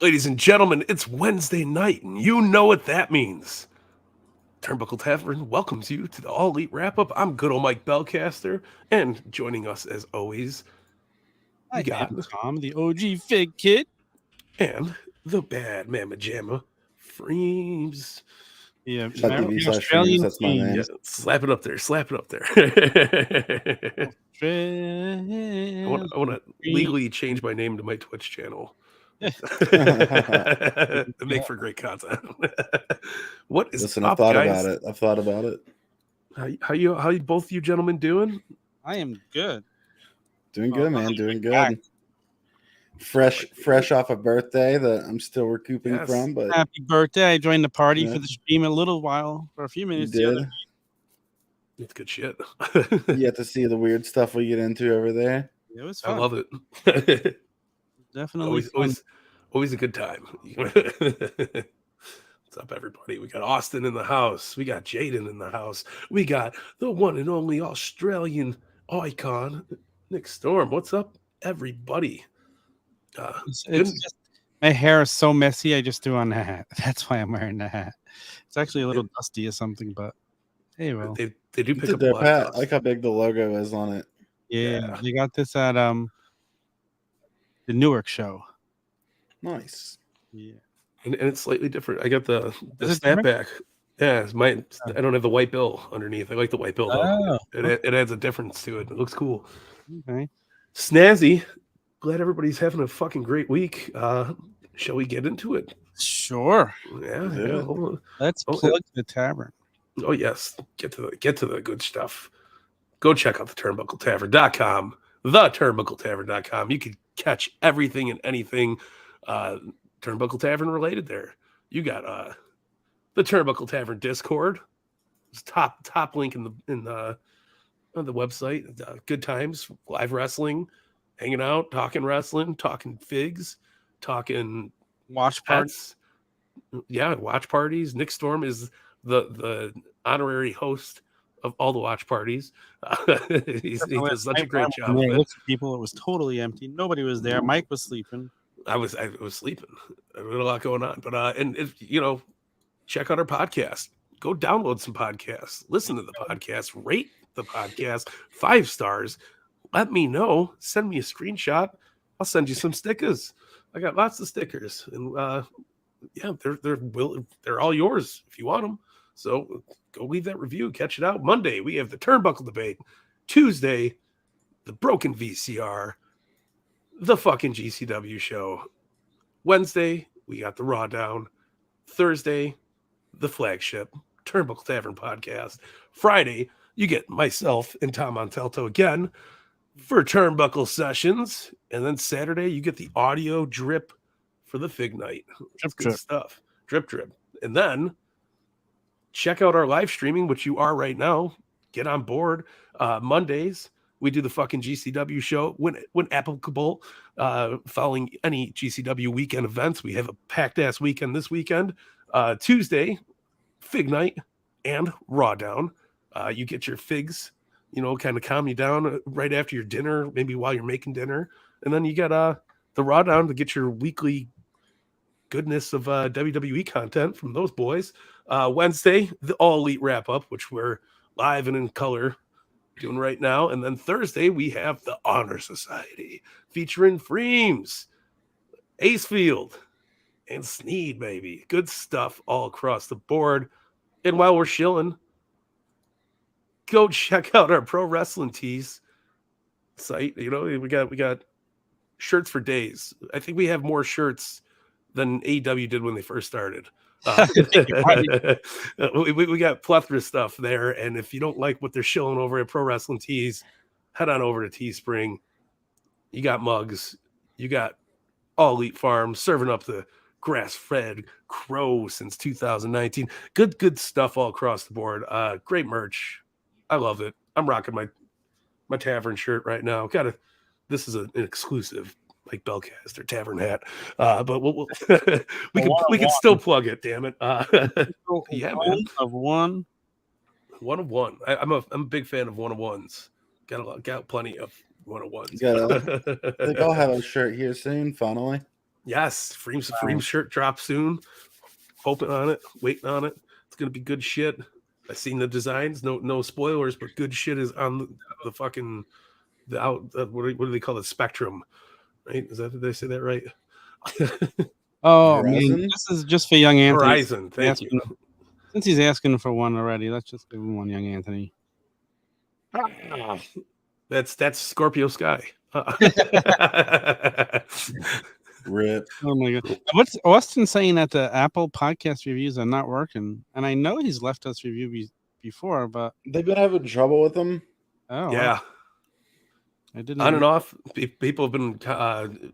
Ladies and gentlemen, it's Wednesday night, and you know what that means. Turnbuckle Tavern welcomes you to the All Elite Wrap-Up. I'm good old Mike BELCASTER, and joining us as always, we got Tom, the OG Fig Kid, and the Bad Mama Jamma, Freemz. Yeah, Australian that's my name. Yeah, slap it up there. I want to legally change my name to my Twitch channel. To make for great content. What is Listen, up, I've thought guys? about it. How both you gentlemen doing? I am good. Doing good, man. Doing good. Fresh off a birthday that I'm still recouping from. But happy birthday! I joined the party for the stream a little while for a few minutes. You did. It's good shit. You get to see the weird stuff we get into over there. It was fun. I love it. Definitely always a good time. What's up, everybody? We got Austin in the house. We got Jaden in the house. We got the one and only Australian icon, Nick Storm. What's up, everybody? It's just, my hair is so messy. I just threw on the hat. That's why I'm wearing the hat. It's actually a little dusty or something, but hey, well, they do pick up a lot. I like how big the logo is on it. Yeah, they got this at the Newark show. Nice. Yeah, and it's slightly different. I got the snapback. Yeah, I don't have the white bill underneath. I like the white bill. It adds a difference to it. It looks cool. Okay. Snazzy. Glad everybody's having a fucking great week. Shall we get into it? Sure. Yeah. Let's plug the tavern. Oh yes, get to the good stuff. Go check out the Turnbuckletavern.com. TheTurnbuckleTavern.com. You can catch everything and anything Turnbuckle Tavern related there. You got the Turnbuckle Tavern Discord. It's top link on the website. Good times, live wrestling, hanging out, talking wrestling, talking figs, talking watch parties. Yeah, watch parties. Nick Storm is the honorary host of all the watch parties. He does such a great job. It was totally empty. Nobody was there. Mike was sleeping. I was sleeping. I had a lot going on, but and if check out our podcast. Go download some podcasts. Listen to the podcast. Rate the podcast 5 stars. Let me know. Send me a screenshot. I'll send you some stickers. I got lots of stickers, and they're all yours if you want them. So go leave that review. Catch it out. Monday we have the Turnbuckle debate. Tuesday, the Broken VCR. The fucking GCW show. Wednesday, we got the Raw Down. Thursday, the flagship Turnbuckle Tavern podcast. Friday, you get myself and Tom Montelto again for Turnbuckle sessions. And then Saturday, you get the audio drip for the Fig Night. That's good stuff. Drip. And then check out our live streaming, which you are right now. Get on board. Mondays, we do the fucking GCW show when applicable, following any GCW weekend events. We have a packed ass weekend this weekend. Tuesday, Fig Night and Raw Down. You get your figs, kind of calm you down right after your dinner, maybe while you're making dinner. And then you got the Raw Down to get your weekly goodness of WWE content from those boys. Wednesday, the All Elite Wrap-Up, which we're live and in color doing right now. And then Thursday, we have the Honor Society featuring Freemz, Acefield, and Sneed, baby. Good stuff all across the board. And while we're chilling, go check out our Pro Wrestling Tees site. We got shirts for days. I think we have more shirts than AEW did when they first started. We got plethora of stuff there, and if you don't like what they're showing over at Pro Wrestling Tees, head on over to Teespring. You got mugs, you got All Elite Farms serving up the grass-fed crow since 2019. Good stuff all across the board. Great merch. I love it. I'm rocking my tavern shirt right now. This is an exclusive, like BELCASTER tavern hat, but we can still plug it. Damn it! Yeah, man. One of one. I'm a big fan of 1-on-1s. Got plenty of 1-on-1s. I think I'll have a shirt here soon. Finally, Yes, Freemz shirt drops soon. Hoping on it, waiting on it. It's gonna be good shit. I've seen the designs. No spoilers, but good shit is on the fucking what do they call it? Spectrum, right? Did they say that right? Oh man, Horizon? this is just for young Anthony. Horizon. Thank you. Since he's asking for one already, let's just give him one, young Anthony. That's Scorpio Sky. Rip. Oh my god! What's Austin saying that the Apple podcast reviews are not working? And I know he's left us review before, but They've been having trouble with them. oh yeah, I didn't. On and off. People have been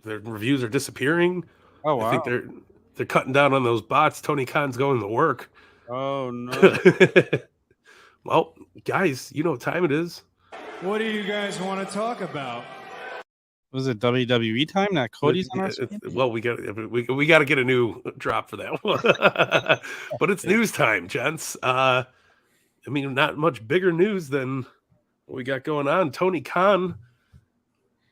their reviews are disappearing. Oh wow! I think they're cutting down on those bots. Tony Khan's going to work. Oh no! Well, guys, you know what time it is. What do you guys want to talk about? Was it WWE time? That Cody's on our screen? Well, we got to get a new drop for that one. But it's news time, gents. I mean, not much bigger news than what we got going on. Tony Khan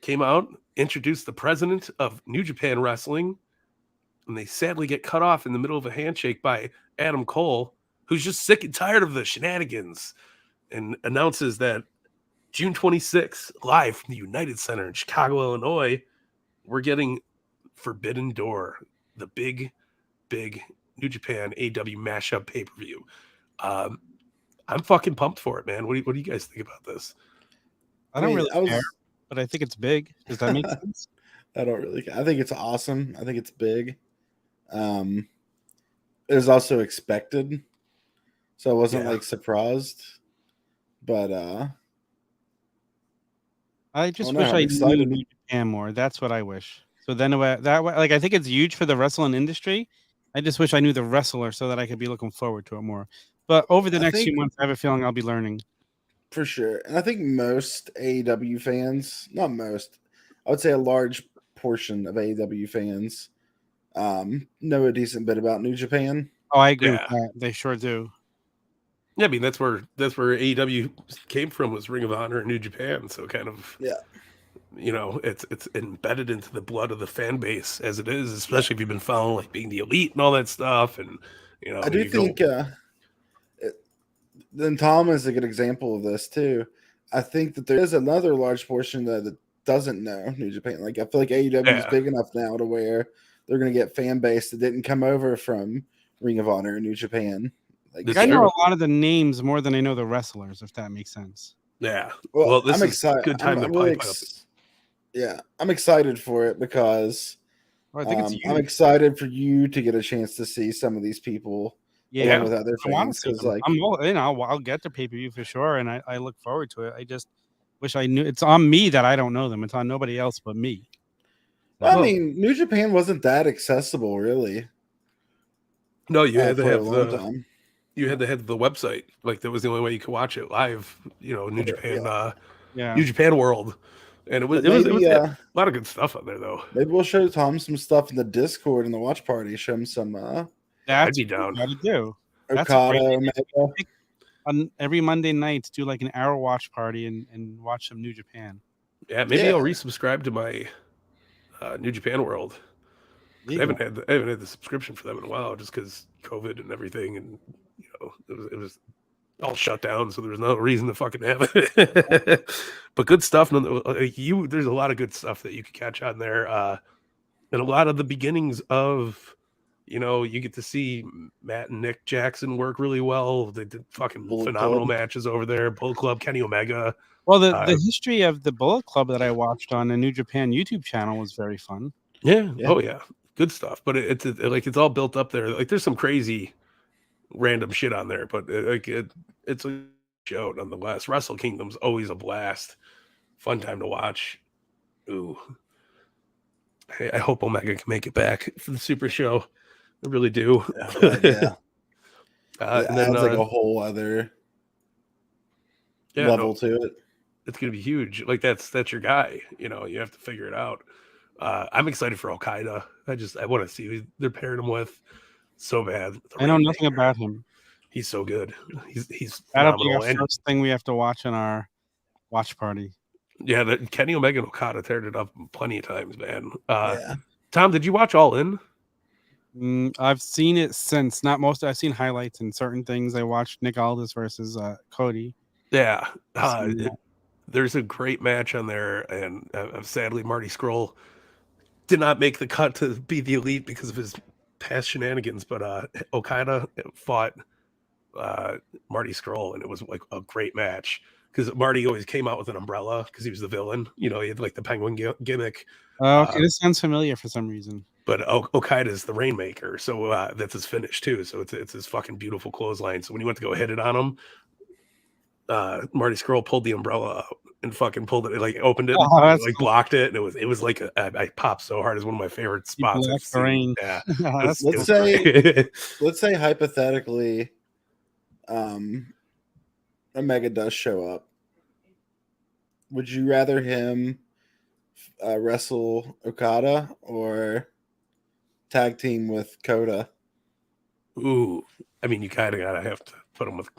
came out, introduced the president of New Japan Wrestling, and they sadly get cut off in the middle of a handshake by Adam Cole, who's just sick and tired of the shenanigans, and announces that June 26th, live from the United Center in Chicago, Illinois, we're getting Forbidden Door, the big New Japan AEW mashup pay-per-view. I'm fucking pumped for it, man. What do you guys think about this? I don't really care, but I think it's big. Does that make sense? I don't really care. I think it's awesome. I think it's big. It was also expected, so I wasn't like surprised. But I just wish I knew New Japan more. That's what I wish. So then that way, like I think it's huge for the wrestling industry. I just wish I knew the wrestler so that I could be looking forward to it more. But over the next few months, I have a feeling I'll be learning. For sure. And I think most AEW fans, not most, I would say a large portion of AEW fans know a decent bit about New Japan. Oh, I agree with that. They sure do. Yeah, I mean that's where AEW came from, was Ring of Honor and New Japan. So kind of it's embedded into the blood of the fan base as it is, especially if you've been following like being the elite and all that stuff. And I do think then Tom is a good example of this too. I think that there is another large portion that doesn't know New Japan. Like I feel like AEW is big enough now to where they're going to get fan base that didn't come over from Ring of Honor and New Japan. Like I know a lot of the names more than I know the wrestlers, if that makes sense. Yeah. Well, this I'm is excited. Good time to pipe up. Yeah, I'm excited for it because I think it's huge. I'm excited for you to get a chance to see some of these people. Yeah, with other fans. I'll get the pay-per-view for sure, and I look forward to it. I just wish I knew. It's on me that I don't know them. It's on nobody else but me. Well, I mean, New Japan wasn't that accessible, really. No, you had to have time. You had to have the website. Like that was the only way you could watch it live. New Japan, New Japan World, and it was a lot of good stuff on there though. Maybe we'll show Tom some stuff in the Discord and the watch party. Show him some. I'd be down. What to do? Okada, on every Monday nights, do like an hour watch party and watch some New Japan. Yeah, maybe I'll resubscribe to my New Japan World. I haven't had the subscription for them in a while, just because COVID and everything, and it was all shut down, so there was no reason to fucking have it. But good stuff. There's a lot of good stuff that you can catch on there, and a lot of the beginnings of. You get to see Matt and Nick Jackson work really well. They did fucking phenomenal matches over there. Bullet Club, Kenny Omega. Well, the history of the Bullet Club that I watched on the New Japan YouTube channel was very fun. Yeah. Oh yeah, good stuff. But it's all built up there. Like there's some crazy, random shit on there, but it's a show nonetheless. Wrestle Kingdom's always a blast. Fun time to watch. Ooh. I hope Omega can make it back for the Super Show. I really do. Yeah. And then like a whole other level to it. It's gonna be huge. Like that's your guy. You have to figure it out. I'm excited for Al-Qaeda. I want to see who they're pairing him with so bad. I know nothing about him. He's so good. He's that'll be our first thing we have to watch in our watch party. Yeah, Kenny Omega and Okada teared it up plenty of times, man. Tom, did you watch All In? I've seen it since. Not most. I've seen highlights and certain things. I watched Nick Aldis versus Cody. Yeah. I've seen that. There's a great match on there, and sadly, Marty Scurll did not make the cut to be the elite because of his past shenanigans. But Okada fought Marty Scurll, and it was like a great match because Marty always came out with an umbrella because he was the villain. You know, he had like the penguin gimmick. Okay, this sounds familiar for some reason. But Okada is the Rainmaker, so that's his finish too. So it's his fucking beautiful clothesline. So when he went to go hit it on him, Marty Scurll pulled the umbrella out and fucking pulled it, like opened it, and, like blocked it, and it was like I popped so hard. It's one of my favorite spots I've seen. Yeah. Let's say hypothetically, Omega does show up. Would you rather him wrestle Okada or tag team with Coda? Ooh, I mean, you kind of gotta have to put him with.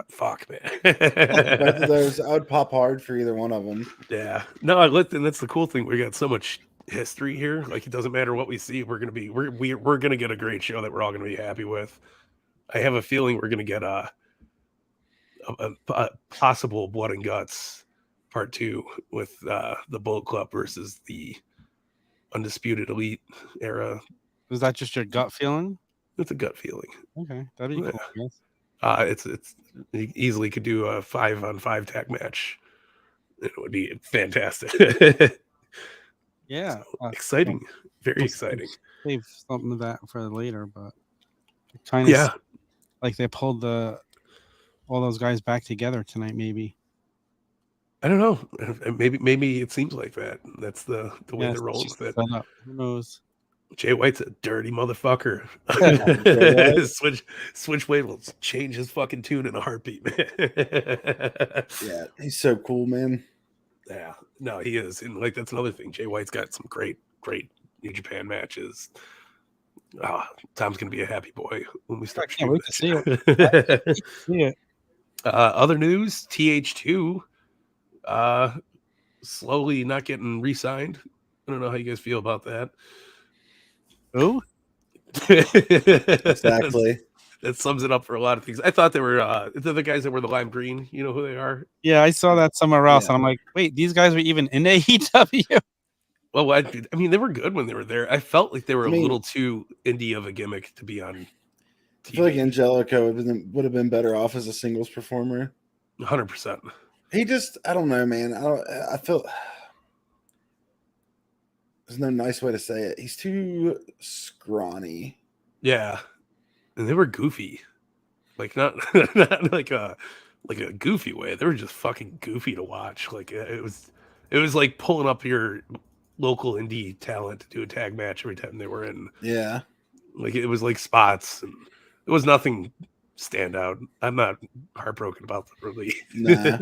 Fuck, man. Both of those, I would pop hard for either one of them. Yeah, no, and that's the cool thing. We got so much history here. Like, it doesn't matter what we see. We're gonna get a great show that we're all gonna be happy with. I have a feeling we're gonna get a possible Blood and Guts Part 2 with the Bullet Club versus the Undisputed Elite era. Was that just your gut feeling? It's a gut feeling. Okay, that'd be cool. Yes. It's you easily could do a 5-on-5 tag match. It would be fantastic. Yeah, so, exciting, very exciting. Save something of that for later, but kind of like they pulled all those guys back together tonight. Maybe I don't know. Maybe it seems like that. That's the way they're rolling with it. Who knows? Jay White's a dirty motherfucker. Switchblade will change his fucking tune in a heartbeat, man. Yeah, he's so cool, man. Yeah, no, he is, and like that's another thing. Jay White's got some great New Japan matches. Tom's gonna be a happy boy when we start. I can't wait to see it. Yeah. Other news: TH2, slowly not getting re-signed. I don't know how you guys feel about that. Who? Exactly. That sums it up for a lot of things. I thought they were the guys that were the lime green. You know who they are? Yeah, I saw that somewhere else, and I'm like, wait, these guys were even in AEW. Well, I mean, they were good when they were there. I felt like they were a little too indie of a gimmick to be on TV. I feel like Angelico would have been better off as a singles performer. 100%. He just, I don't know, man. I feel. There's no nice way to say it. He's too scrawny. Yeah, and they were goofy, like not like a goofy way. They were just fucking goofy to watch. Like it was like pulling up your local indie talent to do a tag match every time they were in. Yeah, like it was like spots, and it was nothing standout. I'm not heartbroken about the release. Nah.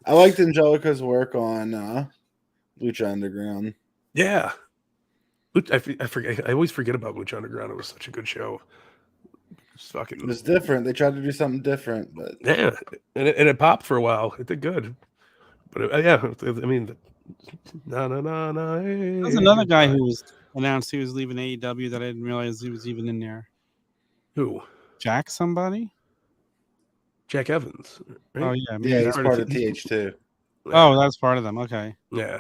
I liked Angelico's work on Lucha Underground. Yeah, I forget. I always forget about Lucha Underground. It was such a good show. It was different. They tried to do something different, but yeah, and it popped for a while. It did good, but I mean, no. There's another guy who was announced he was leaving AEW that I didn't realize he was even in there. Who? Jack somebody? Jack Evans. Right? Oh yeah, he's part of TH2. Oh, that's part of them. Okay. Yeah.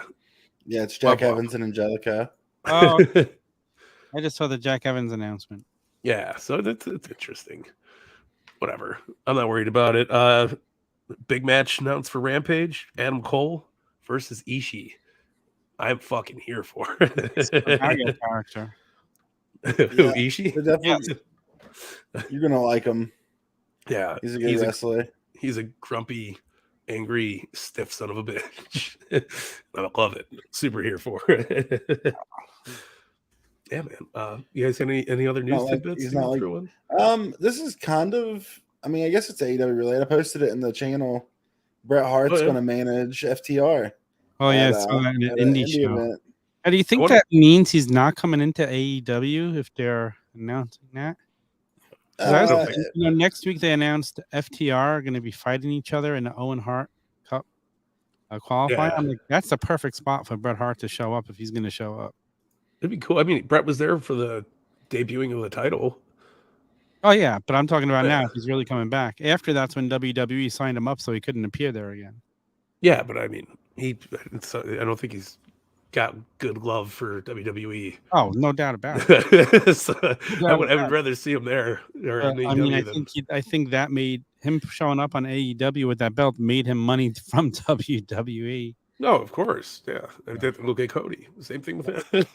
Yeah, it's Jack Evans and Angelica. Oh, I just saw the Jack Evans announcement. Yeah, so it's interesting. Whatever. I'm not worried about it. Big match announced for Rampage. Adam Cole versus Ishii. I'm fucking here for it. Character. Who, Ishii? You're gonna like him. Yeah, he's a good wrestler. He's a grumpy, angry, stiff son of a bitch. I love it. Super here for it. Yeah, man. You guys have any other news tidbits? He's not like, this is kind of, I mean, I guess it's AEW related. I posted it in the channel. Bret Hart's going to manage FTR. Oh, yeah. It's an indie show. Event. How do you think that means he's not coming into AEW if they're announcing that? Next week they announced FTR are going to be fighting each other in the Owen Hart Cup qualifying. Yeah. I'm like, that's the perfect spot for Bret Hart to show up if he's going to show up. It'd be cool. I mean, Bret was there for the debuting of the title. Oh yeah, but I'm talking about now. If he's really coming back. After that's when WWE signed him up, so he couldn't appear there again. Yeah, but I mean, I don't think he's got good love for WWE. Oh, no doubt about it. So I would rather see him there. Or in I mean, AEW I think that made him showing up on AEW with that belt made him money from WWE. No, of course, yeah. Look at Cody. Same thing with him.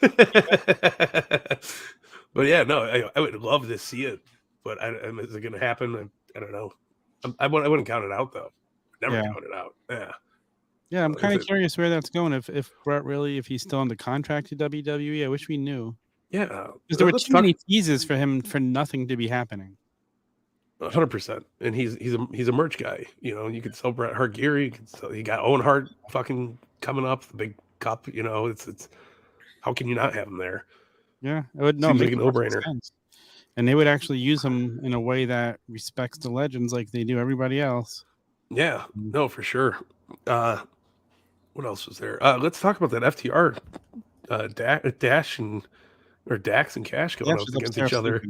But yeah, no, I would love to see it. But is it going to happen? I don't know. I wouldn't count it out though. Never count it out. Yeah. Yeah, I'm kind of curious where that's going. If Bret really, if he's still under contract to WWE, I wish we knew. Yeah, because there were too many teases for him for nothing to be happening. 100%, and he's a merch guy. You know, you could sell Bret Hart gear. You got Owen Hart fucking coming up, the big cup. You know, it's how can you not have him there? Yeah, it would seems like a no-brainer. And they would actually use him in a way that respects the legends like they do everybody else. Yeah, no, for sure. What else was there? Let's talk about that FTR Dax and Cash going up against each other.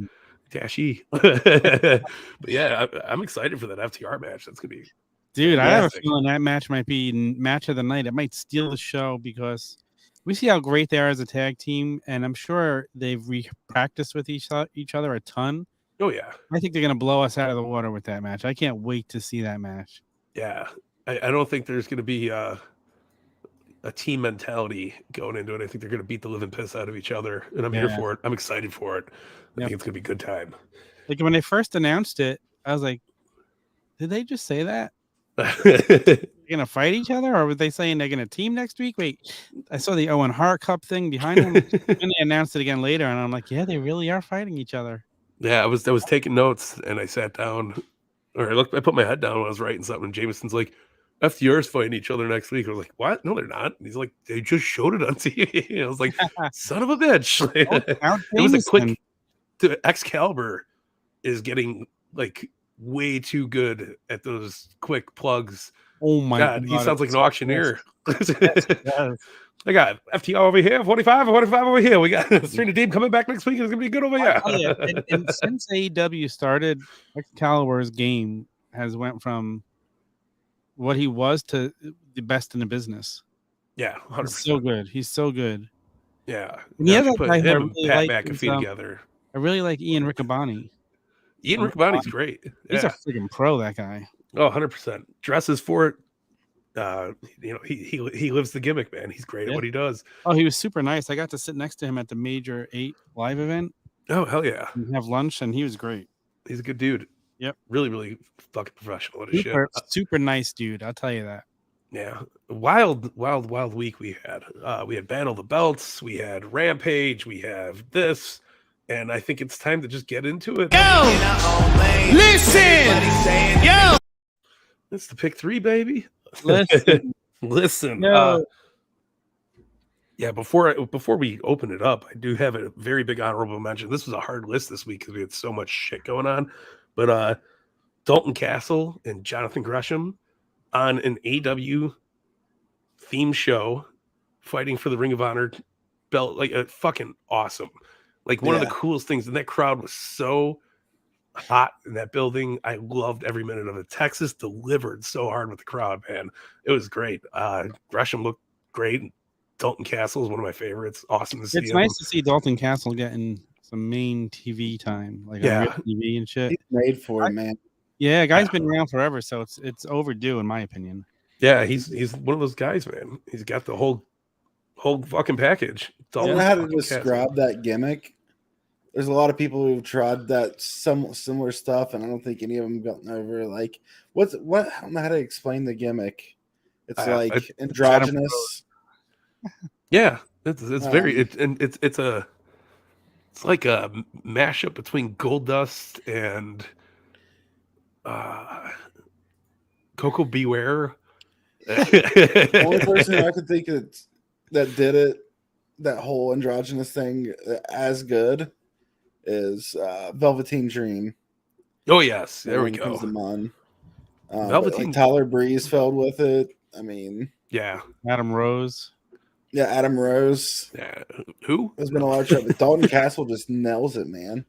Dashy. But yeah, I'm excited for that FTR match. That's gonna be dude. I have a feeling that match might be match of the night. It might steal the show because we see how great they are as a tag team, and I'm sure they've practiced with each other a ton. Oh yeah, I think they're gonna blow us out of the water with that match. I can't wait to see that match. Yeah, I don't think there's gonna be a team mentality going into it. I think they're gonna beat the living piss out of each other, and I'm here for it. I'm excited for it. I think it's gonna be a good time. Like when they first announced it, I was like, did they just say that? They're gonna fight each other, or were they saying they're gonna team next week? Wait, I saw the Owen Hart Cup thing behind them, and they announced it again later, and I'm like, yeah, they really are fighting each other. Yeah, I was taking notes, and I sat down, or I put my head down when I was writing something, and Jameson's like, FTR's fighting each other next week. I was like, what? No, they're not. And he's like, they just showed it on TV. I was like, son of a bitch. It was a quick. Excalibur is getting like way too good at those quick plugs. Oh my God, he sounds like an auctioneer. I got FTR over here, 45 over here. We got Serena Deeb coming back next week. It's gonna be good over here. And since AEW started, Excalibur's game has went from what he was to the best in the business. Yeah, 100%. He's so good. He's so good. Yeah. And the other guy him and Pat McAfee together. I really like Ian Riccaboni. Ian Riccaboni's great. He's a freaking pro, that guy. Oh, 100%. Dresses for it. You know, he lives the gimmick, man. He's great at what he does. Oh, he was super nice. I got to sit next to him at the Major 8 live event. Oh, hell yeah. And have lunch, and he was great. He's a good dude. Yep. Really, really fucking professional. What a shit. Super nice dude. I'll tell you that. Yeah. Wild week we had. We had Battle of the Belts. We had Rampage. We have this. And I think it's time to just get into it. Yo! Listen! Yo! It's the pick 3, baby. Listen. No. Yeah, before we open it up, I do have a very big honorable mention. This was a hard list this week because we had so much shit going on. But Dalton Castle and Jonathan Gresham on an AEW theme show fighting for the Ring of Honor belt, like fucking awesome. Like one of the coolest things, and that crowd was so hot in that building. I loved every minute of it. Texas delivered so hard with the crowd, man. It was great. Gresham looked great. Dalton Castle is one of my favorites. Awesome to see. It's nice to see Dalton Castle getting some main TV time, like on real TV and shit. He's made for it, man. Yeah, guy's been around forever, so it's overdue in my opinion. Yeah, he's one of those guys, man. He's got the whole fucking package. I don't know how to describe that gimmick. There's a lot of people who've tried that similar stuff, and I don't think any of them have gotten over. Like, what? I don't know how to explain the gimmick. It's like androgynous. Yeah, it's very it's like a mashup between Goldust and Coco Beware. The only person I could think of that did it, that whole androgynous thing, as good is Velveteen Dream. Oh yes, there we go. Velveteen Tyler Breeze fell with it. I mean, yeah, Adam Rose. Yeah, Adam Rose. Yeah, who? There's been a lot of trouble. Dalton Castle just nails it, man.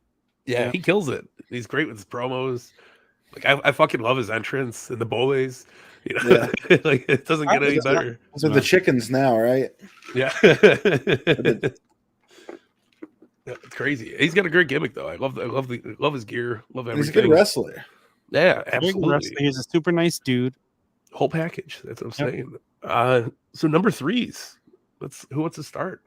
Yeah, he kills it. He's great with his promos. Like I fucking love his entrance and the boys. You know, like it doesn't get any better. So the chickens now, right? Yeah. It's crazy. He's got a great gimmick though. I love his gear. Love everything. He's a good wrestler. Yeah, absolutely. He's a super nice dude. Whole package. That's what I'm saying. So number 3s. Who wants to start?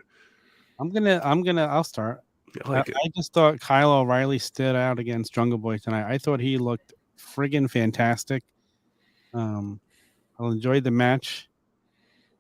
I'll start. I just thought Kyle O'Reilly stood out against Jungle Boy tonight. I thought he looked friggin' fantastic. I enjoyed the match.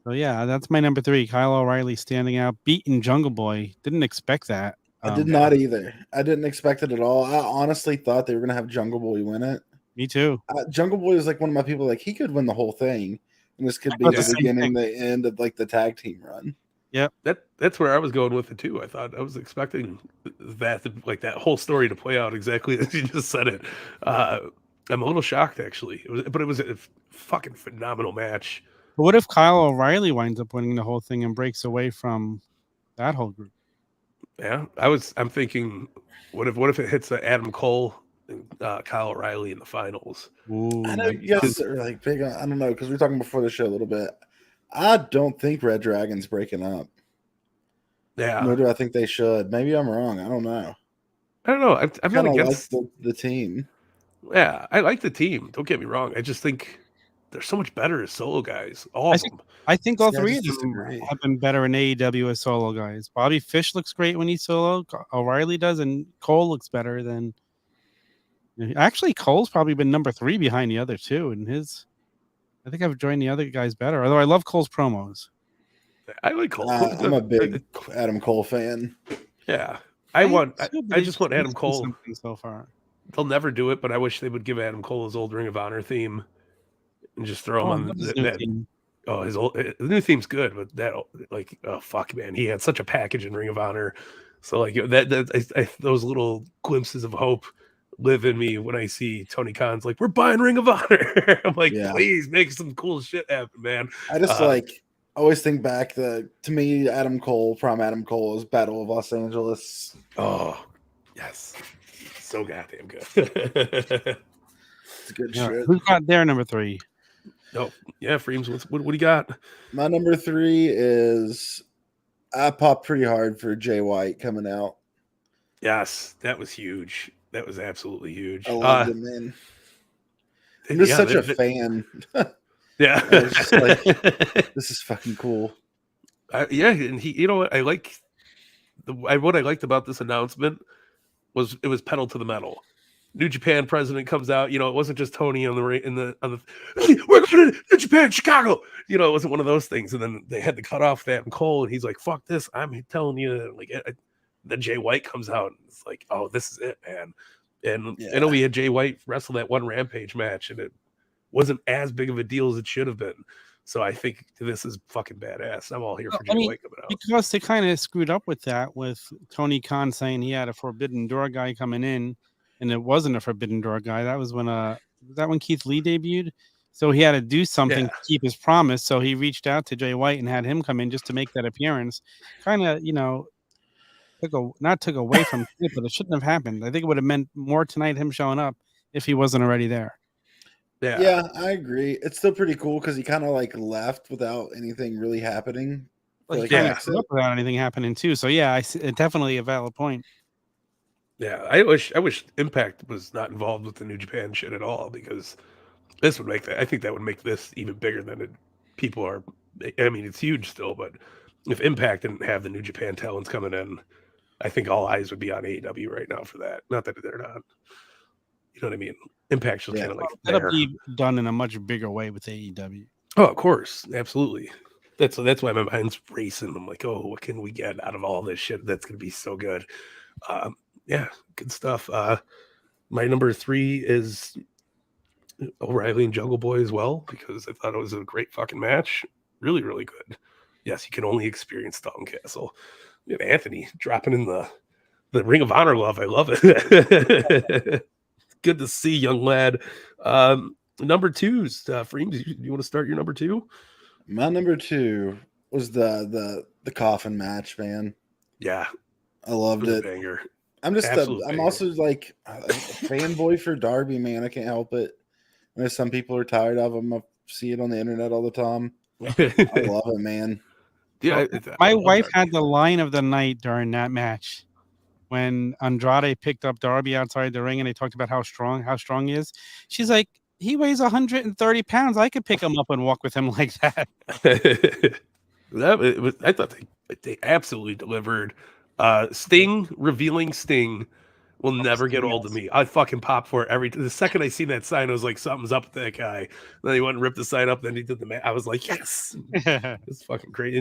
So yeah, that's my number 3. Kyle O'Reilly standing out, beating Jungle Boy. Didn't expect that. I did not either. I didn't expect it at all. I honestly thought they were gonna have Jungle Boy win it. Me too. Jungle Boy is like one of my people. Like he could win the whole thing, and this could be the beginning, the end of like the tag team run. Yep. That's where I was going with it too. I was expecting that that whole story to play out exactly as you just said it. I'm a little shocked actually. But it was a fucking phenomenal match. But what if Kyle O'Reilly winds up winning the whole thing and breaks away from that whole group? Yeah, I'm thinking, what if it hits Adam Cole and Kyle O'Reilly in the finals? Ooh, I know you guys are like big on, I don't know, because we were talking before the show a little bit. I don't think Red Dragon's breaking up. Yeah. Nor do I think they should. Maybe I'm wrong. I don't know. I don't know. I'm not against like the team. Yeah, I like the team. Don't get me wrong. I just think they're so much better as solo guys. All of them. I think all three of them have been better in AEW as solo guys. Bobby Fish looks great when he's solo. O'Reilly does, and Cole looks better than. Actually, Cole's probably been number 3 behind the other two, and I think I've joined the other guys better. Although I love Cole's promos. I like Cole. I'm a big Adam Cole fan. Yeah, I just want Adam Cole. So far, they'll never do it, but I wish they would give Adam Cole his old Ring of Honor theme and just throw him on that. His new theme's good, but fuck, man, he had such a package in Ring of Honor. So like those little glimpses of hope live in me when I see Tony Khan's like, we're buying Ring of Honor. I'm like, please make some cool shit happen, man. I just always think back to me, Adam Cole is Battle of Los Angeles. Oh, yes. So goddamn good. It's good shit. Who's got their number 3? Oh, yeah, Freemz, what do you got? My number 3 is I popped pretty hard for Jay White coming out. Yes, that was huge. That was absolutely huge. I loved him, man. I'm just such a fan. Yeah. I was just like, this is fucking cool. Yeah, and he, you know what I like? What I liked about this announcement was it was pedal to the metal. New Japan president comes out. You know, it wasn't just Tony on the we're going to New Japan, Chicago. You know, it wasn't one of those things. And then they had to cut off that and Cole, and he's like, "Fuck this! I'm telling you." Like, then Jay White comes out, and it's like, "Oh, this is it, man." And I know we had Jay White wrestle that one Rampage match, and it wasn't as big of a deal as it should have been. So I think this is fucking badass. I'm all here for Jay White coming out. Because they kind of screwed up with that, with Tony Khan saying he had a Forbidden Door guy coming in, and it wasn't a Forbidden Door guy. That was when Keith Lee debuted. So he had to do something to keep his promise. So he reached out to Jay White and had him come in just to make that appearance. Kind of, took away from it, but it shouldn't have happened. I think it would have meant more tonight, him showing up, if he wasn't already there. Yeah, I agree. It's still pretty cool because he kind of left without anything really happening. Without anything happening too. So yeah, it's definitely a valid point. Yeah, I wish Impact was not involved with the New Japan shit at all, because this would make that. I think that would make this even bigger than people are. I mean, it's huge still, but if Impact didn't have the New Japan talents coming in, I think all eyes would be on AEW right now for that. Not that they're not. You know what I mean? Impact's just kind of that'll be done in a much bigger way with AEW. Oh, of course, absolutely. That's why my mind's racing. I'm like, oh, what can we get out of all this shit? That's gonna be so good. Yeah, good stuff. My number 3 is O'Reilly and Jungle Boy as well, because I thought it was a great fucking match. Really, really good. Yes, you can only experience Dalton Castle. And Anthony dropping in the Ring of Honor love. I love it. Good to see, young lad. Number 2's Freemz. You want to start your number 2? My number 2 was the Coffin match, man. Yeah, I loved it. Banger. I'm Absolute also like a fanboy for Darby, man. I can't help it. I know some people are tired of him. I see it on the internet all the time. I love it, man. Yeah, my wife had the line of the night during that match when Andrade picked up Darby outside the ring and they talked about how strong he is. She's like, he weighs 130 pounds. I could pick him up and walk with him like that. I thought they absolutely delivered. Sting revealing Sting will never get old to me. I fucking pop for it the second I seen that sign. I was like, something's up with that guy. Then he went and ripped the sign up. Then he did the match. I was like, yes, it's fucking great.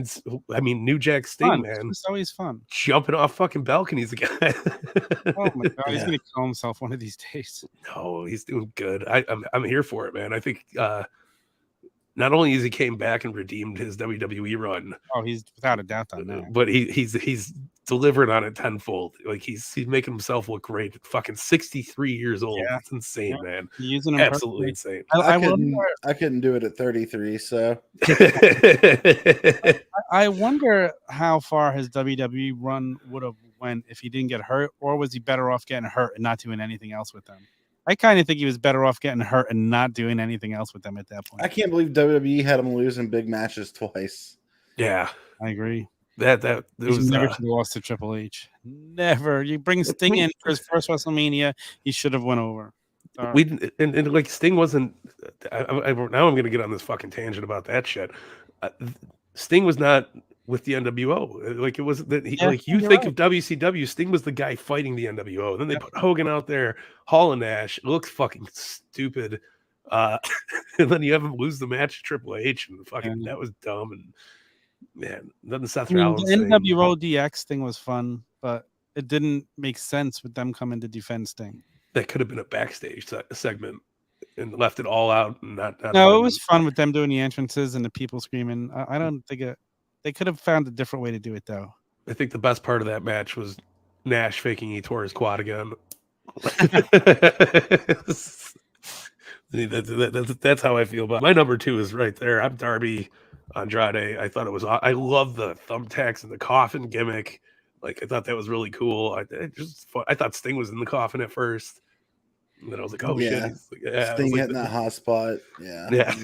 New Jack Sting, fun. man. It's always fun. Jumping off fucking balconies again. Oh my god, he's gonna kill himself one of these days. No, he's doing good. I'm here for it, man. I think not only has he came back and redeemed his WWE run. Oh, he's without a doubt on that. But he's delivered on it tenfold. Like he's making himself look great. At fucking 63 years old. Yeah. It's insane, man. Using him absolutely insane. I couldn't do it at 33. So I wonder how far his WWE run would have went if he didn't get hurt, or was he better off getting hurt and not doing anything else with them? I kind of think he was better off getting hurt and not doing anything else with them at that point. I can't believe WWE had him losing big matches twice. Yeah, I agree. That was never should have lost to Triple H. Never. You bring Sting in for his first WrestleMania, he should have went over. And like Sting wasn't. Now I'm going to get on this fucking tangent about that shit. Sting was not with the NWO. Like it was that he like you think of WCW, Sting was the guy fighting the NWO. Then they put Hogan out there, Hall and Nash. It looks fucking stupid. And then you have him lose the match to Triple H, and fucking that was dumb. And man, then Seth Rollins. The NWO DX thing was fun, but it didn't make sense with them coming to defend Sting. That could have been a backstage segment and left it all out. And not no, it was fun with them doing the entrances and the people screaming. I don't think they could have found a different way to do it, though. I think the best part of that match was Nash faking he tore his quad again. That's how I feel about it. My number 2 is right there. I'm Darby Andrade. I love the thumbtacks and the coffin gimmick. Like I thought that was really cool. I thought Sting was in the coffin at first. And then I was like, oh shit. Sting hitting that hot spot. Yeah.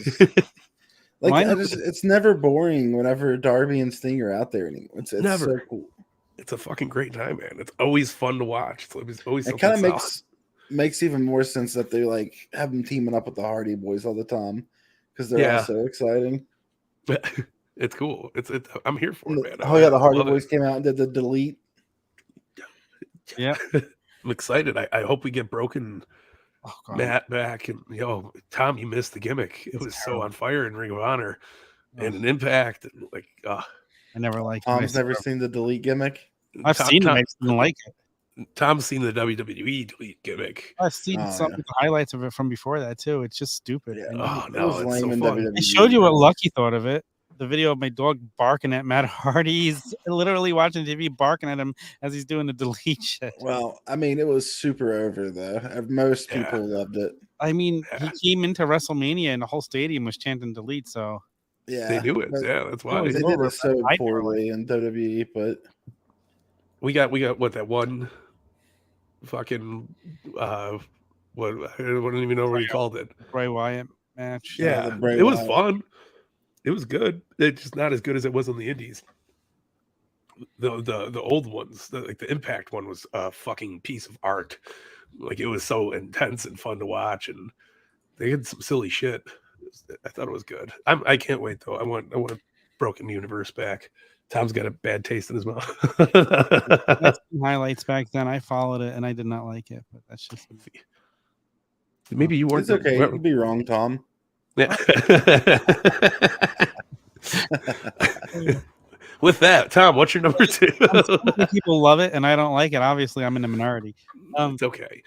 It's never boring whenever Darby and Sting are out there anymore. It's never so cool. It's a fucking great time, man. It's always fun to watch. It's always it kind of makes even more sense that they like have them teaming up with the Hardy Boys all the time because they're all so exciting. It's cool. I'm here for it, man. Oh yeah, the Hardy Boys came out and did the delete. Yeah, I'm excited. I hope we get Broken Matt back, and Tom, you missed the gimmick. It was so on fire in Ring of Honor and an Impact. And like, I never liked. Tom's never seen the delete gimmick. I've seen it. I didn't like it. Tom's seen the WWE delete gimmick. I've seen some of the highlights of it from before that too. It's just stupid. Yeah. Oh no, it's so fun. I showed you what Lucky thought of it. The video of my dog barking at Matt Hardy. He's literally watching TV, barking at him as he's doing the delete shit. Well, I mean, it was super over though. Most people loved it. I mean, he came into WrestleMania and the whole stadium was chanting delete. So yeah, they do it. Yeah, that's why they did it so poorly in WWE. But we got what that one fucking what I don't even know what he called it. Bray Wyatt match. Yeah, it was fun. It was good. It's just not as good as it was on the indies. The old ones, like the Impact one, was a fucking piece of art. Like it was so intense and fun to watch, and they had some silly shit. I thought it was good. I can't wait though. I want Broken Universe back. Tom's got a bad taste in his mouth. Highlights back then. I followed it and I did not like it, but that's just maybe you weren't. It's okay. You could be wrong, Tom. Yeah. With that, Tom, what's your number 2? People love it, and I don't like it. Obviously, I'm in the minority. It's okay.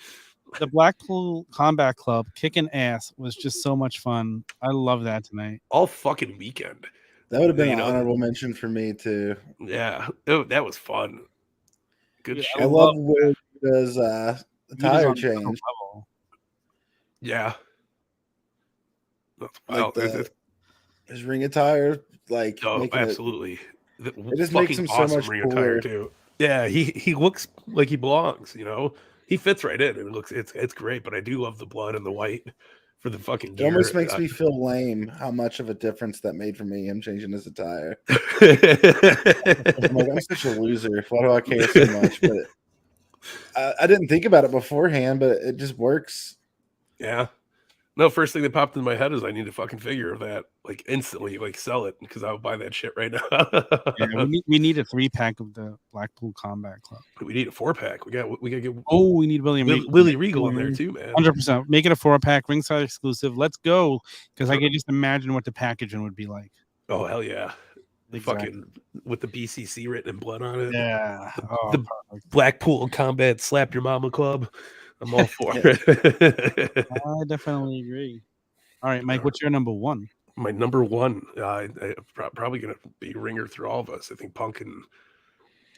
The Blackpool Combat Club kicking ass was just so much fun. I love that tonight. All fucking weekend. That would have been an honorable mention for me too. Yeah, that was fun. Good shit. I love where he does the tire change. Yeah. Like his Ring of Tire like absolutely. It just makes him so much ring cooler attire too. Yeah, he looks like he belongs. He fits right in. It's great. But I do love the blood and the white for the fucking gear. It almost makes me feel lame how much of a difference that made for me, him changing his attire. I'm such a loser. Why do I care so much? But I didn't think about it beforehand, but it just works. Yeah. No, first thing that popped in my head is I need a fucking figure of that, like instantly, like sell it because I'll buy that shit right now. Yeah, we need a 3-pack of the Blackpool Combat Club. We need a 4-pack. We got to get. Oh, we need Willie Regal in there too, man. 100%. Make it a 4-pack, ringside exclusive. Let's go, because I can just imagine what the packaging would be like. Oh hell yeah! Exactly. Fucking with the BCC written in blood on it. Yeah. The Blackpool Combat Slap Your Mama Club. I'm all for it. I definitely agree. All right, Mike, what's your number one? My number one, probably going to be ringer through all of us. I think Punk and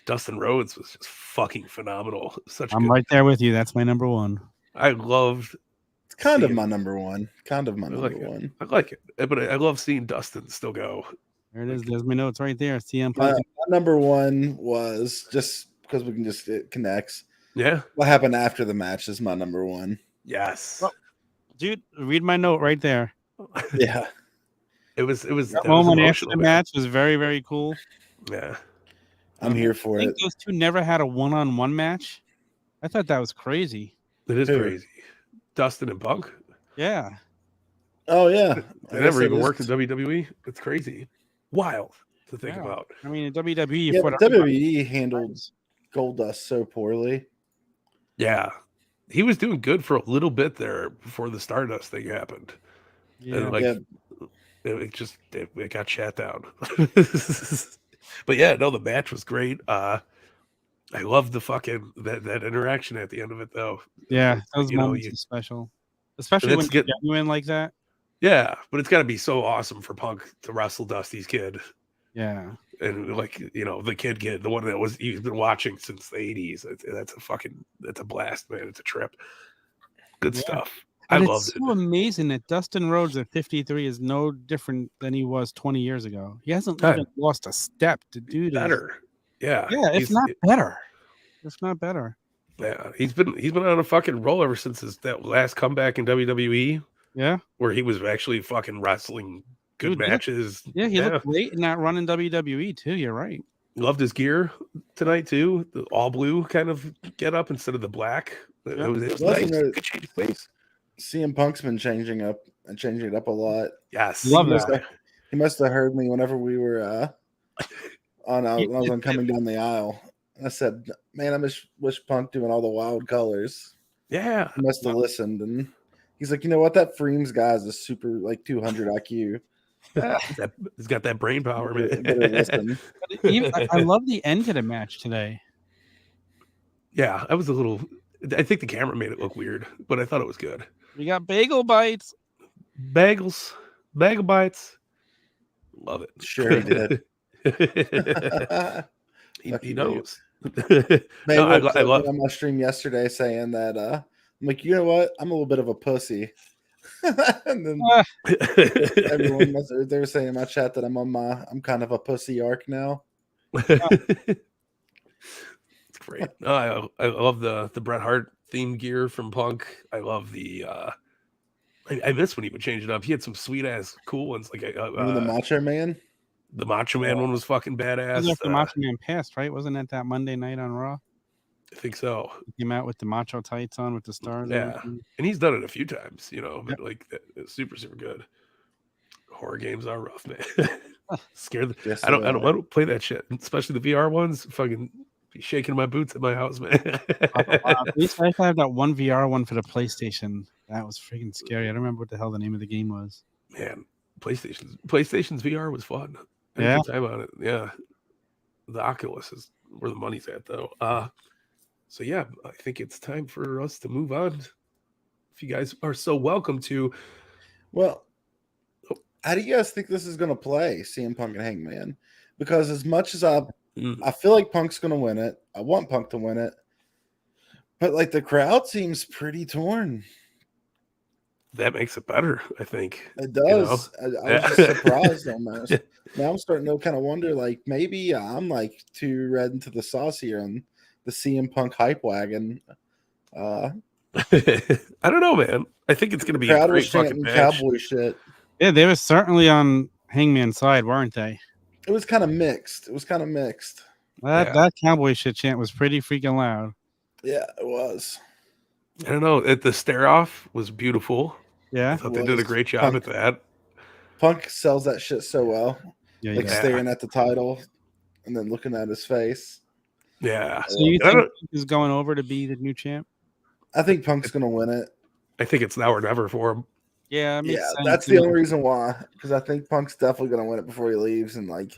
Dustin Rhodes was just fucking phenomenal. I'm right there with you. That's my number one. I loved. It's kind of my number one. I like it, but I love seeing Dustin still go. There it is. There's my notes right there. CM My Punk. number one was just because we can just it connects. Yeah. What happened after the match is my number one. Yes. Well, dude, read my note right there. Yeah. It was that moment after the match was very, very cool. Yeah. I'm here for it. Those two never had a one-on-one match. I thought that was crazy. It is crazy. Dustin and Punk. Yeah. Oh yeah. They never even worked in WWE. It's crazy. Wild to think about. I mean, in WWE, WWE handled Goldust so poorly. Yeah. He was doing good for a little bit there before the Stardust thing happened. Yeah. And it got shut down. But yeah, no, the match was great. I loved the fucking that interaction at the end of it though. Yeah, those moments are special. Especially when you're genuine like that. Yeah, but it's got to be so awesome for Punk to wrestle Dusty's kid. Yeah. And like, the kid, the one that he's been watching since the 80s. That's a blast, man. It's a trip. Good stuff. I loved it. It's so amazing that Dustin Rhodes at 53 is no different than he was 20 years ago. He hasn't even lost a step. The dude better. Yeah. Yeah, if not better. If not better. Yeah. He's been on a fucking roll ever since that last comeback in WWE. Yeah. Where he was actually fucking wrestling good matches. Yeah, he looked great in that run in WWE too. You're right. Loved his gear tonight too. The all blue kind of get up instead of the black. It was nice. Good change of pace. CM Punk's been changing it up a lot. Yes. Love that. He must have heard me whenever we were when I was on coming down the aisle. I said, man, I wish Punk doing all the wild colors. Yeah. He must have listened, and he's like, you know what? That Freemz guy is a super 200 IQ. He's got that brain power, man. I love the end to the match today. Yeah, I think the camera made it look weird, but I thought it was good. We got bagel bites. Bagel bites. Love it. Sure he did. he knows. Man, I love on my stream yesterday saying that I'm like, you know what? I'm a little bit of a pussy. And then they were saying in my chat that I'm kind of a pussy arc now. It's great. I love the Bret Hart theme gear from Punk. I love the I miss when he would change it up. He had some sweet ass cool ones like the Macho Man. The Macho Man one was fucking badass. After Macho Man passed, right? Wasn't it that Monday night on Raw? I think so. He came out with the macho tights on with the stars. Yeah, and he's done it a few times, but like it's super good. Horror games are rough, man. Scared. I don't want to play that shit, especially the VR ones. Fucking be shaking my boots at my house, man. At least I have that one VR one for the PlayStation. That was freaking scary. I don't remember what the hell the name of the game was. Man, PlayStation's VR was fun. Yeah, time on it. Yeah, the Oculus is where the money's at, though. So yeah, I think it's time for us to move on. If you guys are so welcome to. Well, how do you guys think this is going to play, CM Punk and Hangman? Because as much as I feel like Punk's going to win it, I want Punk to win it, but like the crowd seems pretty torn. that makes it better, I think. It does. I was just surprised almost. Now I'm starting to kind of wonder, like, maybe I'm like too read into the sauce here on the CM Punk hype wagon. I don't know, man. I think it's going to be a great fucking match. Cowboy shit. Yeah, they were certainly on Hangman's side, weren't they? It was kind of mixed. That cowboy shit chant was pretty freaking loud. Yeah, it was. I don't know. The stare off was beautiful. Yeah, I thought they did a great job at that. Punk sells that shit so well. Yeah, like staring at the title and then looking at his face. Yeah. So you think Punk is going over to be the new champ? I think Punk's going to win it. I think it's now or never for him. Yeah, sense. That's the only reason why. Because I think Punk's definitely going to win it before he leaves. And like,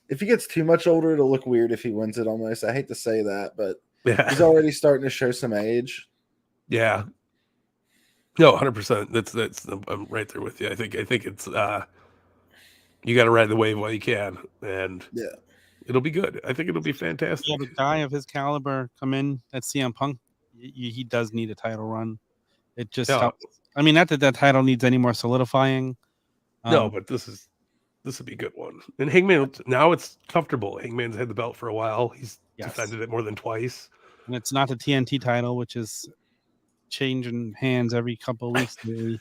if he gets too much older, it'll look weird if he wins it. Almost. I hate to say that, but he's already starting to show some age. Yeah. No, 100%. That's. I'm right there with you. I think it's. You got to ride the wave while you can, and it'll be good. I think it'll be fantastic. Yeah, the guy of his caliber come in at CM Punk. He does need a title run. It just helps. I mean, not that title needs any more solidifying. No, but this would be a good one. And Hangman, now it's comfortable. Hangman's had the belt for a while. He's defended it more than twice. And it's not the TNT title, which is changing hands every couple of weeks. Really.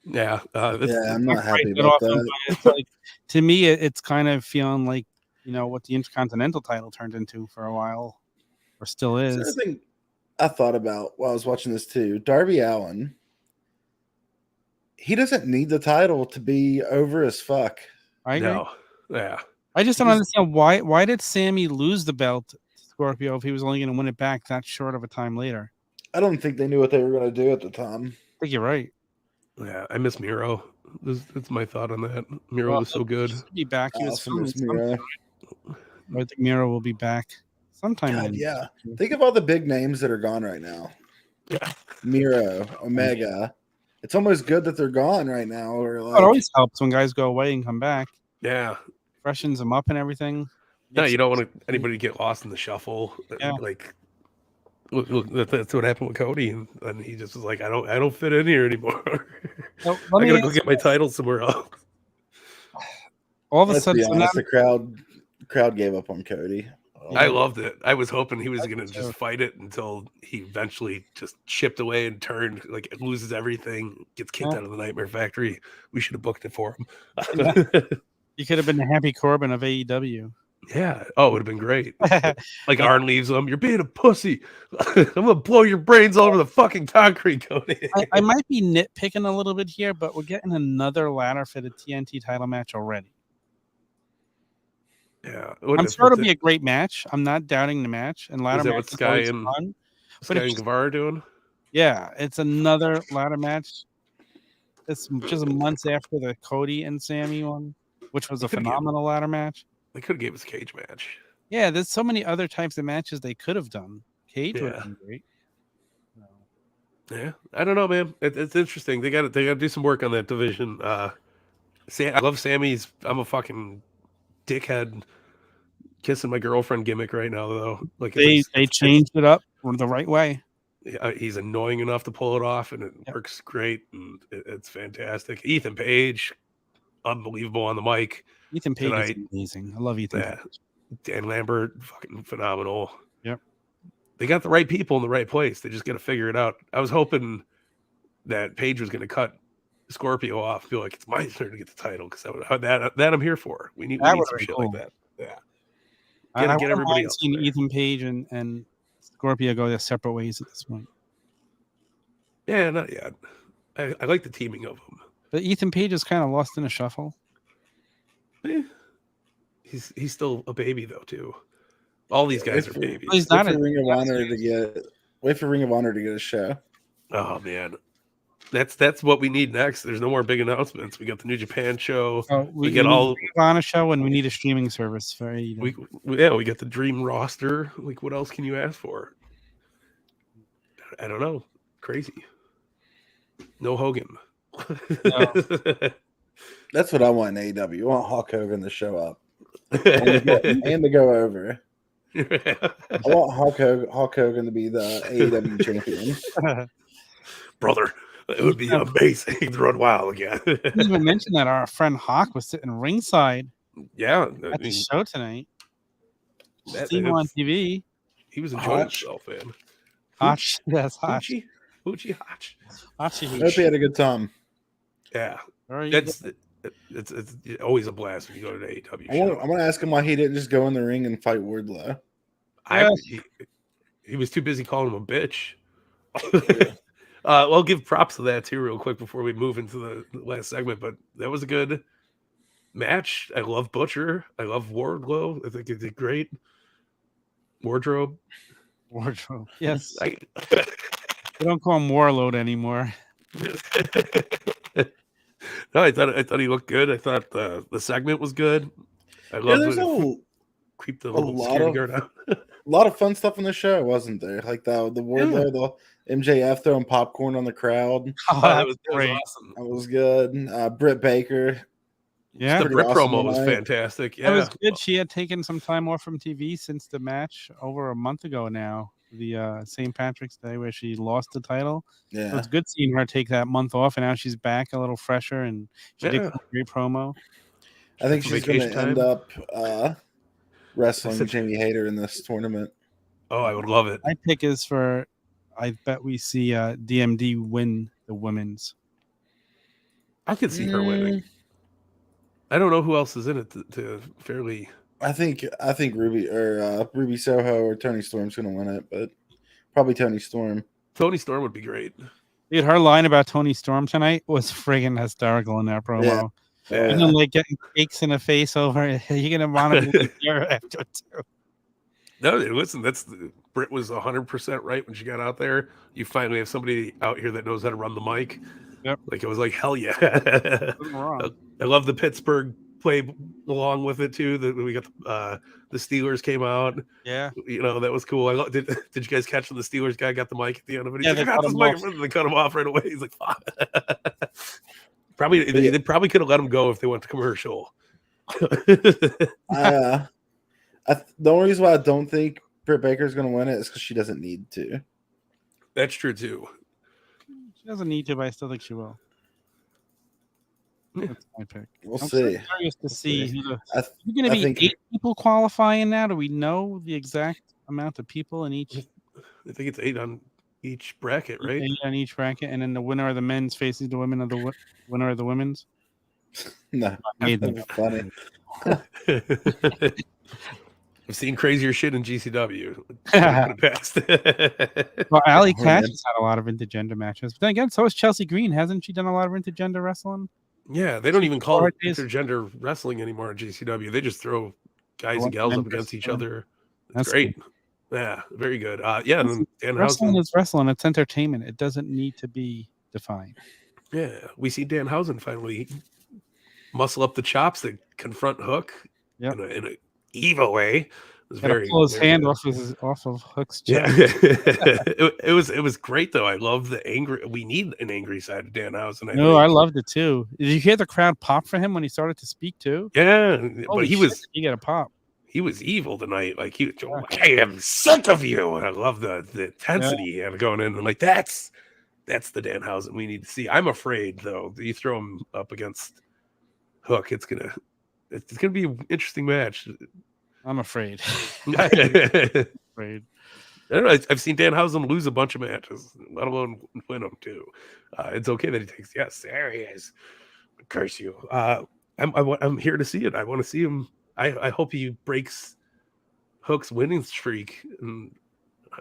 Yeah, I'm not happy about that. It's like, to me, it's kind of feeling like, what the Intercontinental title turned into for a while, or still is. So the thing I thought about while I was watching this too, Darby Allin, he doesn't need the title to be over as fuck. I agree. No. Yeah. I just don't understand why did Sammy lose the belt to Scorpio if he was only going to win it back that short of a time later? I don't think they knew what they were going to do at the time. I think you're right. Yeah, I miss Miro. That's my thought on that. Miro was so good. Be back. He was Miro. I think Miro will be back sometime. God, yeah. Think of all the big names that are gone right now. Yeah. Miro, Omega. It's almost good that they're gone right now. Or like, it always helps when guys go away and come back. Yeah. Freshens them up and everything. No, you don't want anybody to get lost in the shuffle. Yeah. Like, that's what happened with Cody, and he just was like, I don't fit in here anymore. I gotta go get my title somewhere else. All of a sudden, the crowd gave up on Cody. I loved it. I was hoping he was gonna just fight it until he eventually just chipped away and turned, like loses everything, gets kicked out of the Nightmare Factory. We should have booked it for him. You could have been the Happy Corbin of AEW. Yeah. Oh, it would have been great. Like Arn leaves him. You're being a pussy. I'm gonna blow your brains all over the fucking concrete, Cody. I might be nitpicking a little bit here, but we're getting another ladder for the TNT title match already. Yeah, I'm sure it'll be a great match. I'm not doubting the match. And ladder is that match what Sky and Guevara are doing? Yeah, it's another ladder match. It's just months after the Cody and Sammy one, which was a phenomenal ladder match. They could have gave us a cage match. Yeah, there's so many other types of matches they could have done. Cage would have been great. Yeah, I don't know, man. It's interesting. They got to do some work on that division. I love Sammy's. I'm a fucking dickhead kissing my girlfriend gimmick right now, though. Like they changed it up the right way. He's annoying enough to pull it off, and it works great, and it's fantastic. Ethan Page, unbelievable on the mic. Ethan Page is amazing. I love Ethan Page. Dan Lambert, fucking phenomenal. Yep. They got the right people in the right place. They just got to figure it out. I was hoping that Page was going to cut Scorpio off and feel like it's my turn to get the title, because that I'm here for. We need some shit like that. Yeah. Get everybody else. Seen Ethan Page and Scorpio go their separate ways at this point. Yeah, not yet. I like the teaming of them. But Ethan Page is kind of lost in a shuffle. He's still a baby though too. All these guys are babies. He's not a Ring of Honor to get. Wait for Ring of Honor to get a show. Oh man, that's what we need next. There's no more big announcements. We got the New Japan show. We get all Ring of Honor show, and we need a streaming service for AEW. We got the Dream roster. Like, what else can you ask for? I don't know. Crazy. No Hogan. No. That's what I want in AEW. You want Hulk Hogan to show up and to go over. I want Hulk Hogan to be the AEW champion. Brother, It would be amazing to run wild again. You didn't even mention that our friend Hawk was sitting ringside Yeah, at the show tonight. that, Seen him on TV. he was enjoying himself, man. Hotch. That's Hotch. Hoochie Hotch. Hotchie. Hope he had a good time. Yeah, Very it's always a blast when you go to the AEW show. I want to ask him why he didn't just go in the ring and fight Wardlow. He was too busy calling him a bitch. I'll give props to that too, real quick, before we move into the last segment. But that was a good match. I love Butcher. I love Wardlow. I think he did great. Wardrobe. Yes. We don't call him Warlord anymore. No, I thought he looked good. I thought the segment was good. I love it. Creep the little security guard out. A lot of fun stuff in the show, wasn't there? Like the Wardlow, the MJF throwing popcorn on the crowd. Oh, that was great. Awesome. That was good. Brit Baker. Yeah, the Brit awesome promo was fantastic. Yeah, it was good. She had taken some time off from TV since the match over a month ago now, the St. Patrick's Day, where she lost the title. Yeah, so it's good seeing her take that month off, and now she's back a little fresher, and she did a great promo. I think she's going to end up wrestling Jamie Hayter in this tournament. Oh, I would love it. My pick is for, I bet we see DMD win the women's. I could see her winning. I don't know who else is in it to fairly. I think Ruby Soho or Tony Storm's going to win it, but probably Tony Storm. Tony Storm would be great. Dude, her line about Tony Storm tonight was friggin' hysterical in that promo. Yeah. And then like getting cakes in the face over it. You're gonna want to be after too. No, listen, Britt was 100% right when she got out there. You finally have somebody out here that knows how to run the mic. Yep. Like it was like hell yeah. I love the Pittsburgh play along with it too. That we got the Steelers came out. Yeah, that was cool. Did you guys catch when the Steelers guy got the mic at the end of it? Yeah, they cut him off right away. He's like, fuck. They probably could have let him go if they went to commercial. The only reason why I don't think Britt Baker is going to win it is because she doesn't need to. That's true too. She doesn't need to, but I still think she will. That's my pick. We'll see. So curious to see. You're going to be 8 people qualifying now. Do we know the exact amount of people in each? I think it's 8 on each bracket, right? 8 on each bracket, and then the winner of the men's faces the women of the winner of the women's. No, that's funny. I've seen crazier shit in GCW. Well, Allie Katch has had a lot of intergender matches, but then again, so has Chelsea Green. Hasn't she done a lot of intergender wrestling? Yeah, they don't even call it intergender wrestling anymore at GCW. They just throw guys and gals up against each other. That's great. Good. Yeah, very good. Yeah, and wrestling is wrestling. It's entertainment. It doesn't need to be defined. Yeah, we see Danhausen finally muscle up the chops to confront Hook in an evil way. It was pull his hand off of Hook's chest. Yeah. it was great though. I love the angry. We need an angry side of Danhausen. I loved it too. Did you hear the crowd pop for him when he started to speak too? Yeah, but he got a pop. He was evil tonight. Like I am sick of you. And I love the intensity he had going in. And like that's the Danhausen we need to see. I'm afraid though that you throw him up against Hook, it's gonna be an interesting match. I'm afraid. I don't know. I've seen Danhausen lose a bunch of matches, let alone win them too. It's okay that he takes. Yes, there he is. Curse you. I'm here to see it. I want to see him. I hope he breaks Hook's winning streak in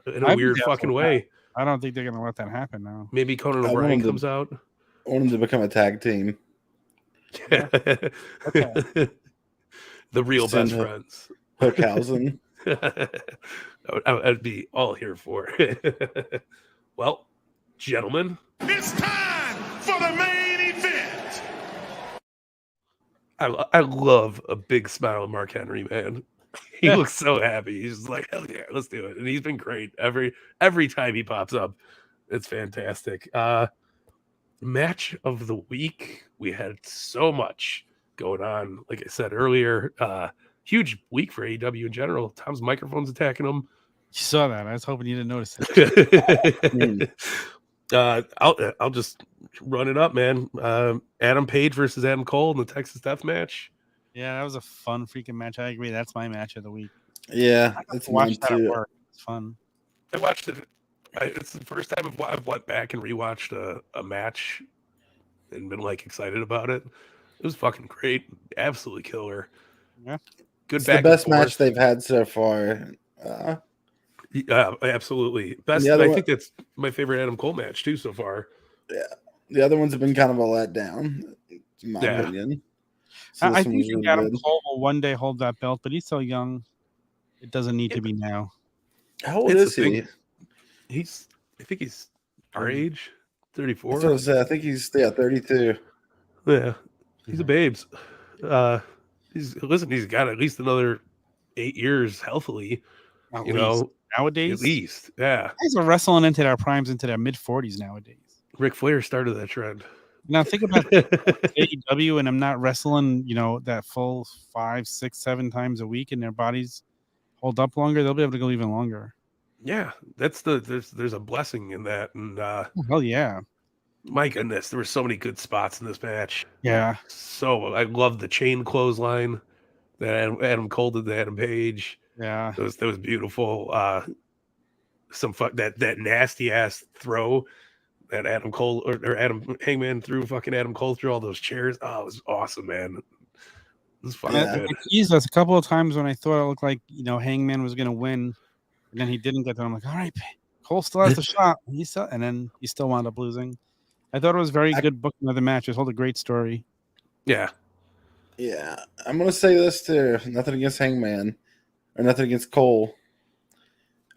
a weird fucking way. I don't think they're gonna let that happen now. Maybe Conan O'Brien comes out. I want him to become a tag team. Yeah. Okay. The real best friends. Hookhausen. I'd be all here for. Well, gentlemen, it's time for the main event. I love a big smile of Mark Henry, man. He looks so happy. He's just like, hell yeah, let's do it. And he's been great every time he pops up. It's fantastic. Match of the week. We had so much going on. Like I said earlier, huge week for AEW in general. Tom's microphone's attacking him. You saw that. I was hoping you didn't notice it. I'll just run it up, man. Adam Page versus Adam Cole in the Texas Death Match. Yeah, that was a fun freaking match. I agree. That's my match of the week. Yeah, I that's mine watched that at too. work. It's fun. I watched it. It's the first time I've went back and rewatched a match and been like excited about it. It was fucking great, absolutely killer. Yeah, good. It's back the best and forth. match they've had so far. Yeah, absolutely. Best. I think that's my favorite Adam Cole match too so far. Yeah, the other ones have been kind of a letdown, in my opinion. So I think really Adam good. Cole will one day hold that belt, but he's so young. It doesn't need to be now. How old is he? I think he's our age, 34. That's what I said. I think he's 32. Yeah, he's a babes. He's got at least another 8 years healthily. Nowadays, at least, yeah. Guys are wrestling into their primes, into their mid 40s nowadays. Ric Flair started that trend. Now think about AEW, and I'm not wrestling, that full 5, 6, 7 times a week, and their bodies hold up longer. They'll be able to go even longer. Yeah, there's a blessing in that, and hell yeah. My goodness, there were so many good spots in this match. Yeah. So I love the chain clothesline that Adam Cole did to Adam Page. Yeah. That was beautiful. That nasty ass throw that Adam Cole or Adam Hangman threw fucking Adam Cole through all those chairs. Oh, it was awesome, man. It was fucking good. It teased us a couple of times when I thought it looked like, Hangman was going to win, and then he didn't get there. I'm like, all right, Cole still has the shot. And then he still wound up losing. I thought it was very good booking of the match. It told a great story. Yeah. Yeah. I'm going to say this too. Nothing against Hangman or nothing against Cole.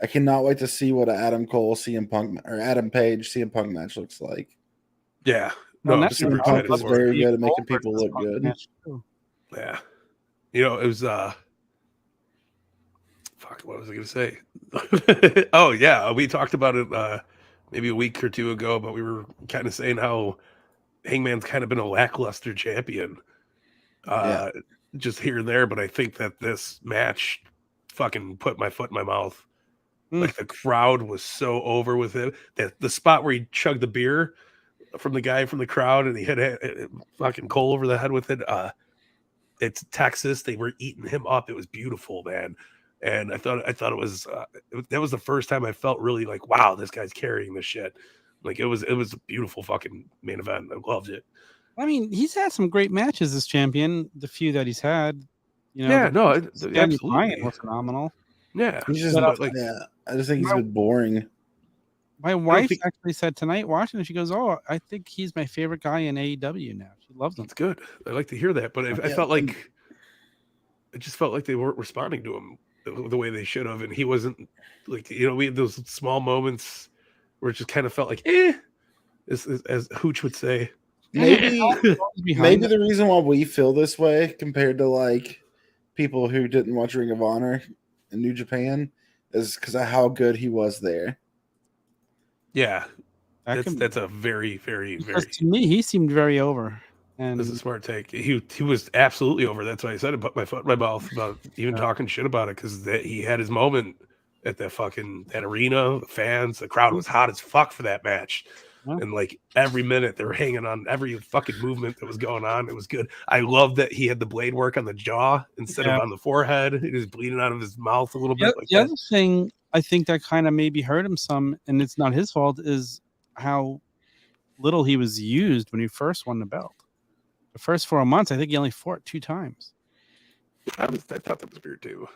I cannot wait to see what an Adam Cole CM Punk or Adam Page CM Punk match looks like. Yeah. CM Punk is very good at making people look good. Yeah. It was what was I going to say? Oh, yeah. We talked about it maybe a week or two ago, but we were kind of saying how Hangman's kind of been a lackluster champion just here and there, but I think that this match fucking put my foot in my mouth. Like the crowd was so over with it. That the spot where he chugged the beer from the guy from the crowd and he hit fucking Cole over the head with it. It's Texas. They were eating him up. It was beautiful, man. And I thought it was that was the first time I felt really like, wow, this guy's carrying this shit. Like it was a beautiful fucking main event. I loved it. I mean, he's had some great matches as champion. The few that he's had, absolutely was phenomenal. Yeah, he's just I just think he's been boring. My wife actually said tonight watching it, she goes, "Oh, I think he's my favorite guy in AEW now." She loves him. That's good. I like to hear that, but I felt like it just felt like they weren't responding to him the way they should have, and he wasn't like we had those small moments where it just kind of felt like as Hooch would say. Maybe the reason why we feel this way compared to like people who didn't watch Ring of Honor in New Japan is because of how good he was there. Yeah, that's a very, very, very. To me, he seemed very over. And that's a smart take. He was absolutely over. That's why I said it. Put my foot in my mouth about even talking shit about it because he had his moment at that arena. The fans, the crowd was hot as fuck for that match. And like every minute they were hanging on every fucking movement that was going on. It was good. I love that he had the blade work on the jaw instead of on the forehead. It was bleeding out of his mouth a little bit. The other thing I think that kind of maybe hurt him some, and it's not his fault, is how little he was used when he first won the belt. The first 4 months, I think he only fought 2 times. I thought that was weird too.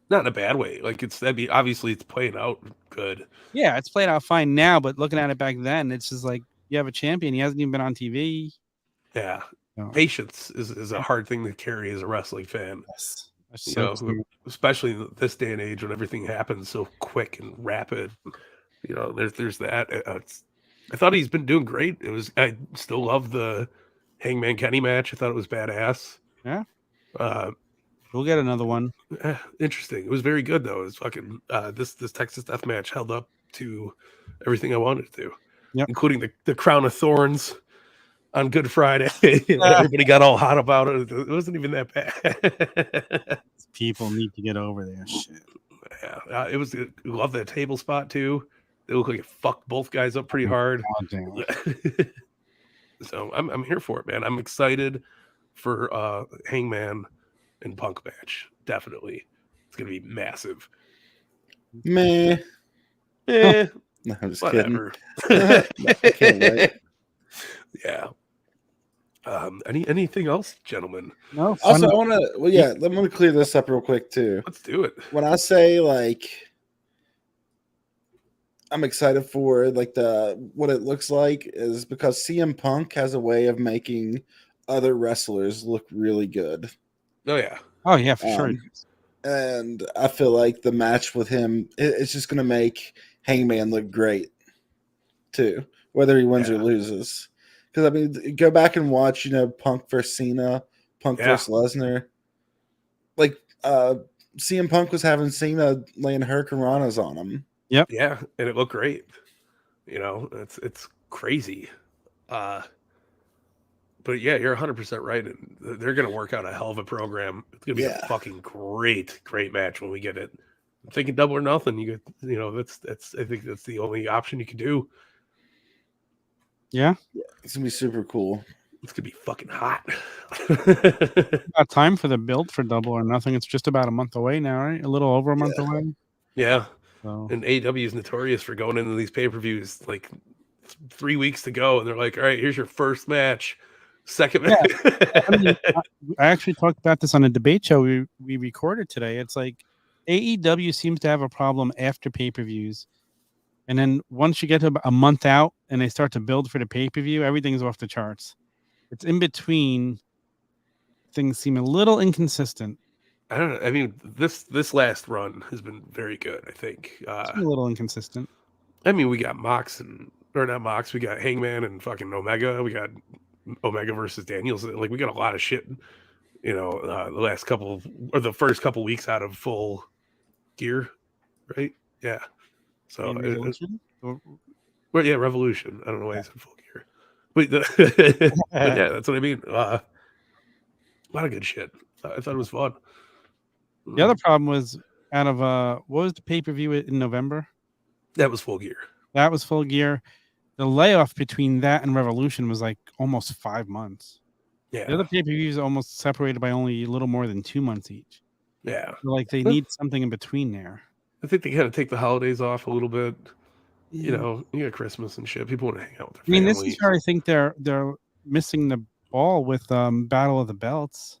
Not in a bad way. Like obviously it's playing out good. Yeah, it's played out fine now, but looking at it back then, it's just like you have a champion. He hasn't even been on TV. Yeah. No. Patience is a hard thing to carry as a wrestling fan. Yes. Especially this day and age when everything happens so quick and rapid. There's that. I thought he's been doing great. I still love the Hangman Kenny match. I thought it was badass. Yeah. We'll get another one. Interesting. It was very good though. It was fucking this Texas Death Match held up to everything I wanted it to, including the Crown of Thorns on Good Friday. Everybody got all hot about it. It wasn't even that bad. People need to get over their shit. Yeah, it was. Love that table spot too. They look like it fucked both guys up pretty hard. God damn. So I'm here for it, man. I'm excited for Hangman and Punk match. Definitely. It's gonna be massive. Meh. Eh, No, I'm just whatever. kidding. I can't wait. Yeah. Anything else, gentlemen? No. Also, I want to. Well, yeah. Let me clear this up real quick too. Let's do it. When I say like, I'm excited for like what it looks like is because CM Punk has a way of making other wrestlers look really good. Oh yeah. Oh yeah, for sure. And I feel like the match with him, it's just going to make Hangman look great too, whether he wins or loses. Because I mean, go back and watch, Punk versus Cena, Punk versus Lesnar. Like CM Punk was having Cena laying hurricanranas on him. Yep. Yeah, and it looked great. It's crazy. But yeah, you're 100% right. And they're going to work out a hell of a program. It's going to be a fucking great match when we get it. I'm thinking Double or Nothing. That's I think that's the only option you can do. Yeah. It's gonna be super cool. It's gonna be fucking hot. Got time for the build for Double or Nothing. It's just about a month away now, right? A little over a month away. Yeah. So. And AEW is notorious for going into these pay-per-views like 3 weeks to go, and they're like, "All right, here's your first match, second match." I actually talked about this on a debate show we recorded today. It's like AEW seems to have a problem after pay-per-views. And then once you get to a month out and they start to build for the pay-per-view, everything's off the charts. It's in between. Things seem a little inconsistent. I don't know. I mean, this last run has been very good, I think. It's a little inconsistent. I mean, we got not Mox, we got Hangman and fucking Omega. We got Omega versus Daniels. Like, we got a lot of shit, the first couple weeks out of Full Gear, right? Yeah. So Revolution? Revolution. I don't know why I said Full Gear, but yeah, that's what I mean. A lot of good shit. I thought it was fun. The other problem was out of what was the pay-per-view in November? That was Full Gear. That was Full Gear. The layoff between that and Revolution was like almost 5 months. Yeah. The other pay-per-views almost separated by only a little more than 2 months each. Yeah. So like they need something in between there. I think they kind of take the holidays off a little bit. You got Christmas and shit. People want to hang out with their family. This is where I think they're missing the ball with Battle of the Belts.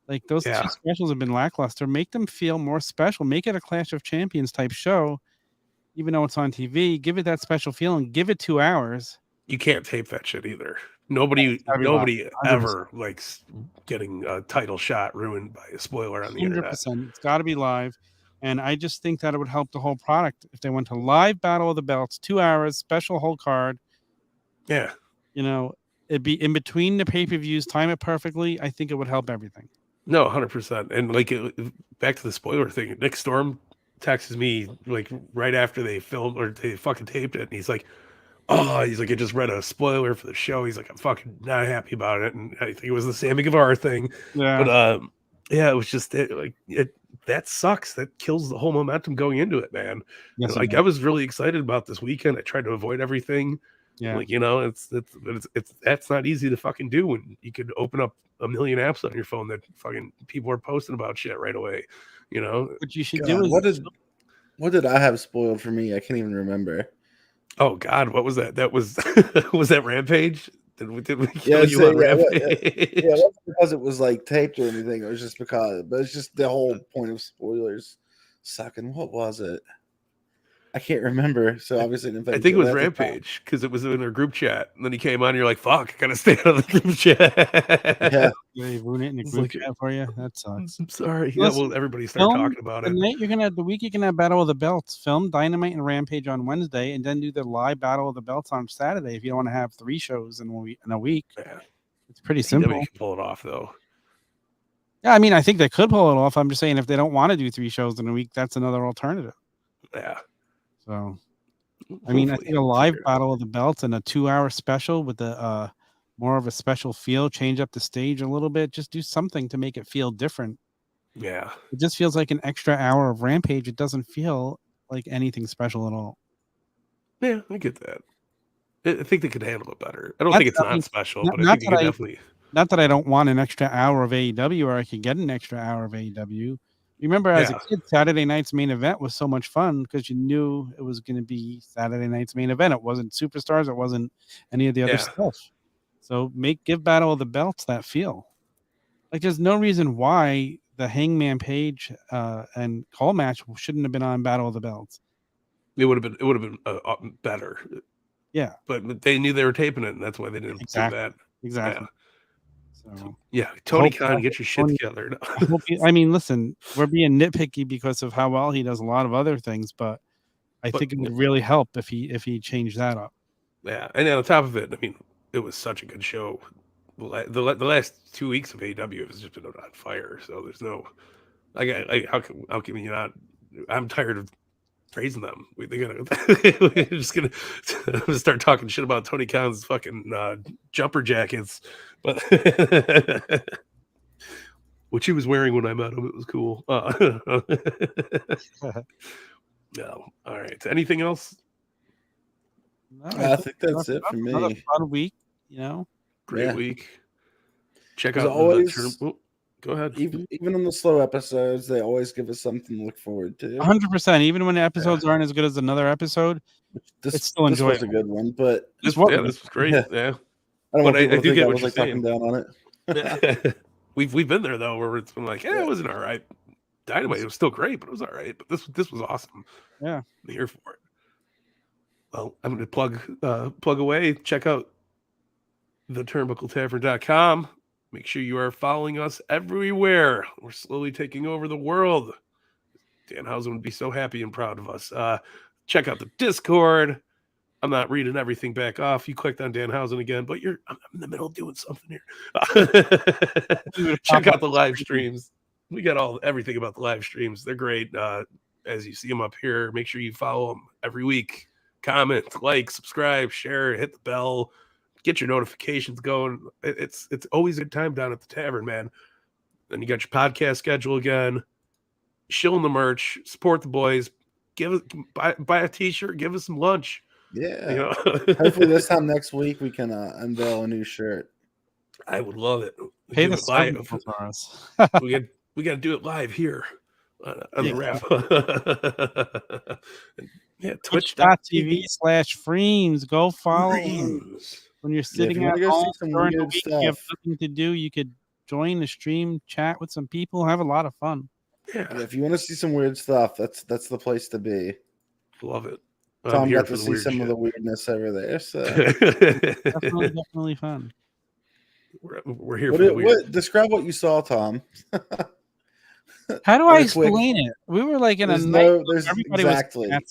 Like those two specials have been lackluster. Make them feel more special. Make it a Clash of Champions type show, even though it's on TV. Give it that special feeling. Give it 2 hours. You can't tape that shit either. Nobody ever likes getting a title shot ruined by a spoiler on the 100%. Internet. It's got to be live. And I just think that it would help the whole product if they went to live Battle of the Belts, 2 hours, special whole card. Yeah. It'd be in between the pay-per-views, time it perfectly. I think it would help everything. No, 100%. And back to the spoiler thing, Nick Storm texts me like right after they filmed or they fucking taped it. And he's like, I just read a spoiler for the show. He's like, I'm fucking not happy about it. And I think it was the Sammy Guevara thing. Yeah. But it was just that sucks. That kills the whole momentum going into it, man. Yes, I was really excited about this weekend. I tried to avoid everything. Yeah. It's that's not easy to fucking do when you could open up a million apps on your phone that fucking people are posting about shit right away. What you should do is what did I have spoiled for me? I can't even remember. Oh God, what was that? That was was that Rampage? Did we kill you on Rampage? It wasn't because it was like taped or anything. It was just because, but it's just the whole point of spoilers sucking. What was it? I can't remember. So obviously, I think it was Rampage because it was in our group chat. And then he came on. And you're like, "Fuck, I gotta stay out of the group chat." Yeah, they ruined it in the group chat for you. That sucks. I'm sorry. Well, everybody started talking about it. The week you're gonna have Battle of the Belts. Film Dynamite and Rampage on Wednesday, and then do the live Battle of the Belts on Saturday. If you don't want to have 3 shows in a week, it's pretty simple. You can pull it off though. Yeah, I mean, I think they could pull it off. I'm just saying, if they don't want to do 3 shows in a week, that's another alternative. Yeah. So, I mean, I think a live Battle of the Belts and a 2-hour special with the more of a special feel, change up the stage a little bit, just do something to make it feel different. Yeah. It just feels like an extra hour of Rampage. It doesn't feel like anything special at all. Yeah, I get that. I think they could handle it better. I don't think it's not special, but I think you could definitely. Not that I don't want an extra hour of AEW, or I could get an extra hour of AEW. Remember, as a kid, Saturday night's main event was so much fun because you knew it was going to be Saturday night's main event. It wasn't Superstars. It wasn't any of the other stuff. So give Battle of the Belts that feel. Like, there's no reason why the Hangman Page and Cole match shouldn't have been on Battle of the Belts. It would have been better. Yeah, but they knew they were taping it, and that's why they didn't do that. Exactly. So, Tony Khan, get your shit together. I mean, listen, we're being nitpicky because of how well he does a lot of other things, but I think it would really help if he changed that up. Yeah, and then on top of it, I mean, it was such a good show. The last 2 weeks of AEW has just been on fire. So there's no, how can you not? I'm tired of praising them. We're just gonna start talking shit about Tony Khan's fucking jumper jackets, but which he was wearing when I met him. It was cool. No, all right. Anything else? No, I think that's it for me. Another fun week, Great week. Check out always. Go ahead. Even in the slow episodes, they always give us something to look forward to. 100%. Even when the episodes aren't as good as another episode, it's still enjoyable. This was a good one, but this was great. Yeah. I don't want people to think I was talking down on it. We've been there though, where it's been like, it wasn't all right. Dynamite, it was still great, but it was all right. But this was awesome. Yeah, I'm here for it. Well, I'm going to plug away. Check out the turnbuckletavern.com. Make sure you are following us everywhere. We're slowly taking over the world. Danhausen would be so happy and proud of us. Check out the Discord. I'm not reading everything back off. You clicked on Danhausen again, but I'm in the middle of doing something here. Check out the live streams. We got everything about the live streams. They're great. As you see them up here, make sure you follow them every week. Comment, like, subscribe, share, hit the bell. Get your notifications going. It's always a good time down at the tavern, man. Then you got your podcast schedule again. Shilling the merch, support the boys. Buy a t-shirt, give us some lunch. Yeah. Hopefully this time next week we can unveil a new shirt. I would love it. Pay the live for us. we got to do it live here on the wrap. Twitch.tv/Freemz. Go follow Freemz. When you're sitting at home during the week, you have nothing to do, you could join the stream, chat with some people, have a lot of fun. Yeah, if you want to see some weird stuff, that's the place to be. Love it. Tom got to see some of the weirdness over there, so definitely fun. We're here for the weird. Describe what you saw, Tom. How do I explain it? We were like in a night. Exactly. How do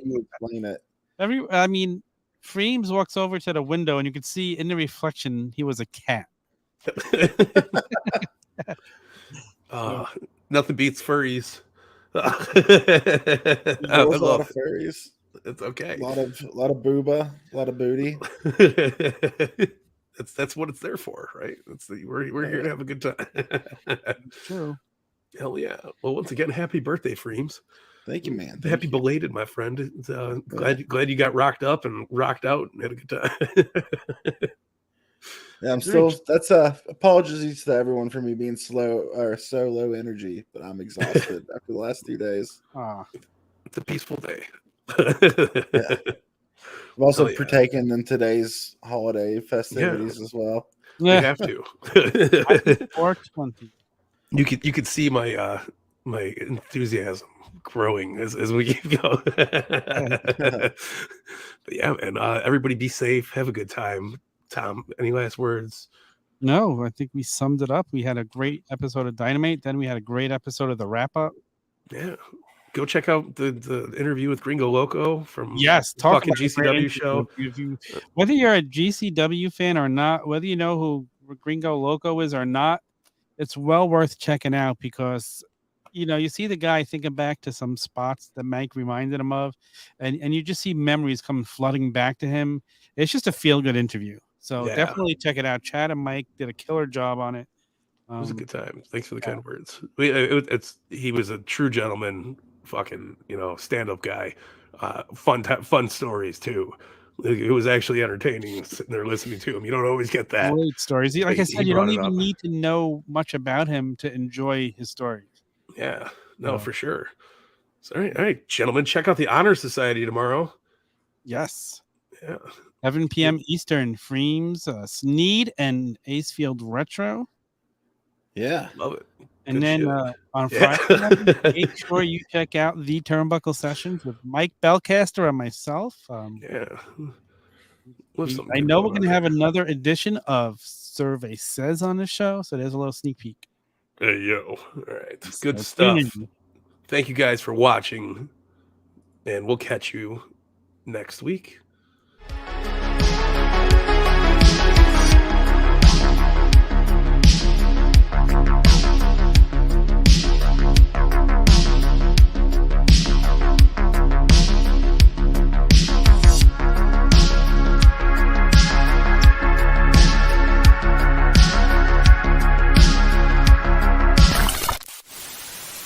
you explain it? Freemz walks over to the window, and you could see in the reflection he was a cat. Nothing beats furries. I love a lot of furries. It's okay. A lot of booba, a lot of booty. That's what it's there for, right? We're here to have a good time. True. Hell yeah. Well, once again, happy birthday, Freemz. Thank you, man. Happy belated, my friend. Glad you got rocked up and rocked out and had a good time. Yeah, I'm still. That's apologies to everyone for me being so low energy, but I'm exhausted after the last 2 days. It's a peaceful day. Yeah. I've also partaken in today's holiday festivities as well. Yeah, you have to. 420. You could see my enthusiasm growing as we keep going. But yeah, man. Everybody be safe. Have a good time. Tom, any last words? No, I think we summed it up. We had a great episode of Dynamite. Then we had a great episode of the wrap up. Yeah. Go check out the interview with Gringo Loco from talking GCW show. Whether you're a GCW fan or not, whether you know who Gringo Loco is or not, it's well worth checking out because you see the guy thinking back to some spots that Mike reminded him of, and you just see memories coming flooding back to him. It's just a feel-good interview. So definitely check it out. Chad and Mike did a killer job on it. It was a good time. Thanks for the kind words. He was a true gentleman, fucking stand-up guy. fun stories too. It was actually entertaining sitting there listening to him. You don't always get that. Great stories. Like I said, you brought don't it even up. need to know much about him to enjoy his stories. Yeah, no, for sure. So, all right, gentlemen, check out the Honor Society tomorrow. Yes. Yeah. 7 p.m. Eastern. Freemz, Sneed, and Acefield Retro. Yeah. Love it. And Good then shit. on Yeah. Friday, make sure you check out the Turnbuckle Sessions with Mike Belcaster and myself. Yeah. I know we're going to have another edition of Survey Says on the show, so there's a little sneak peek. Hey, yo. All right. Good So stuff. tune in. Thank you guys for watching, and we'll catch you next week.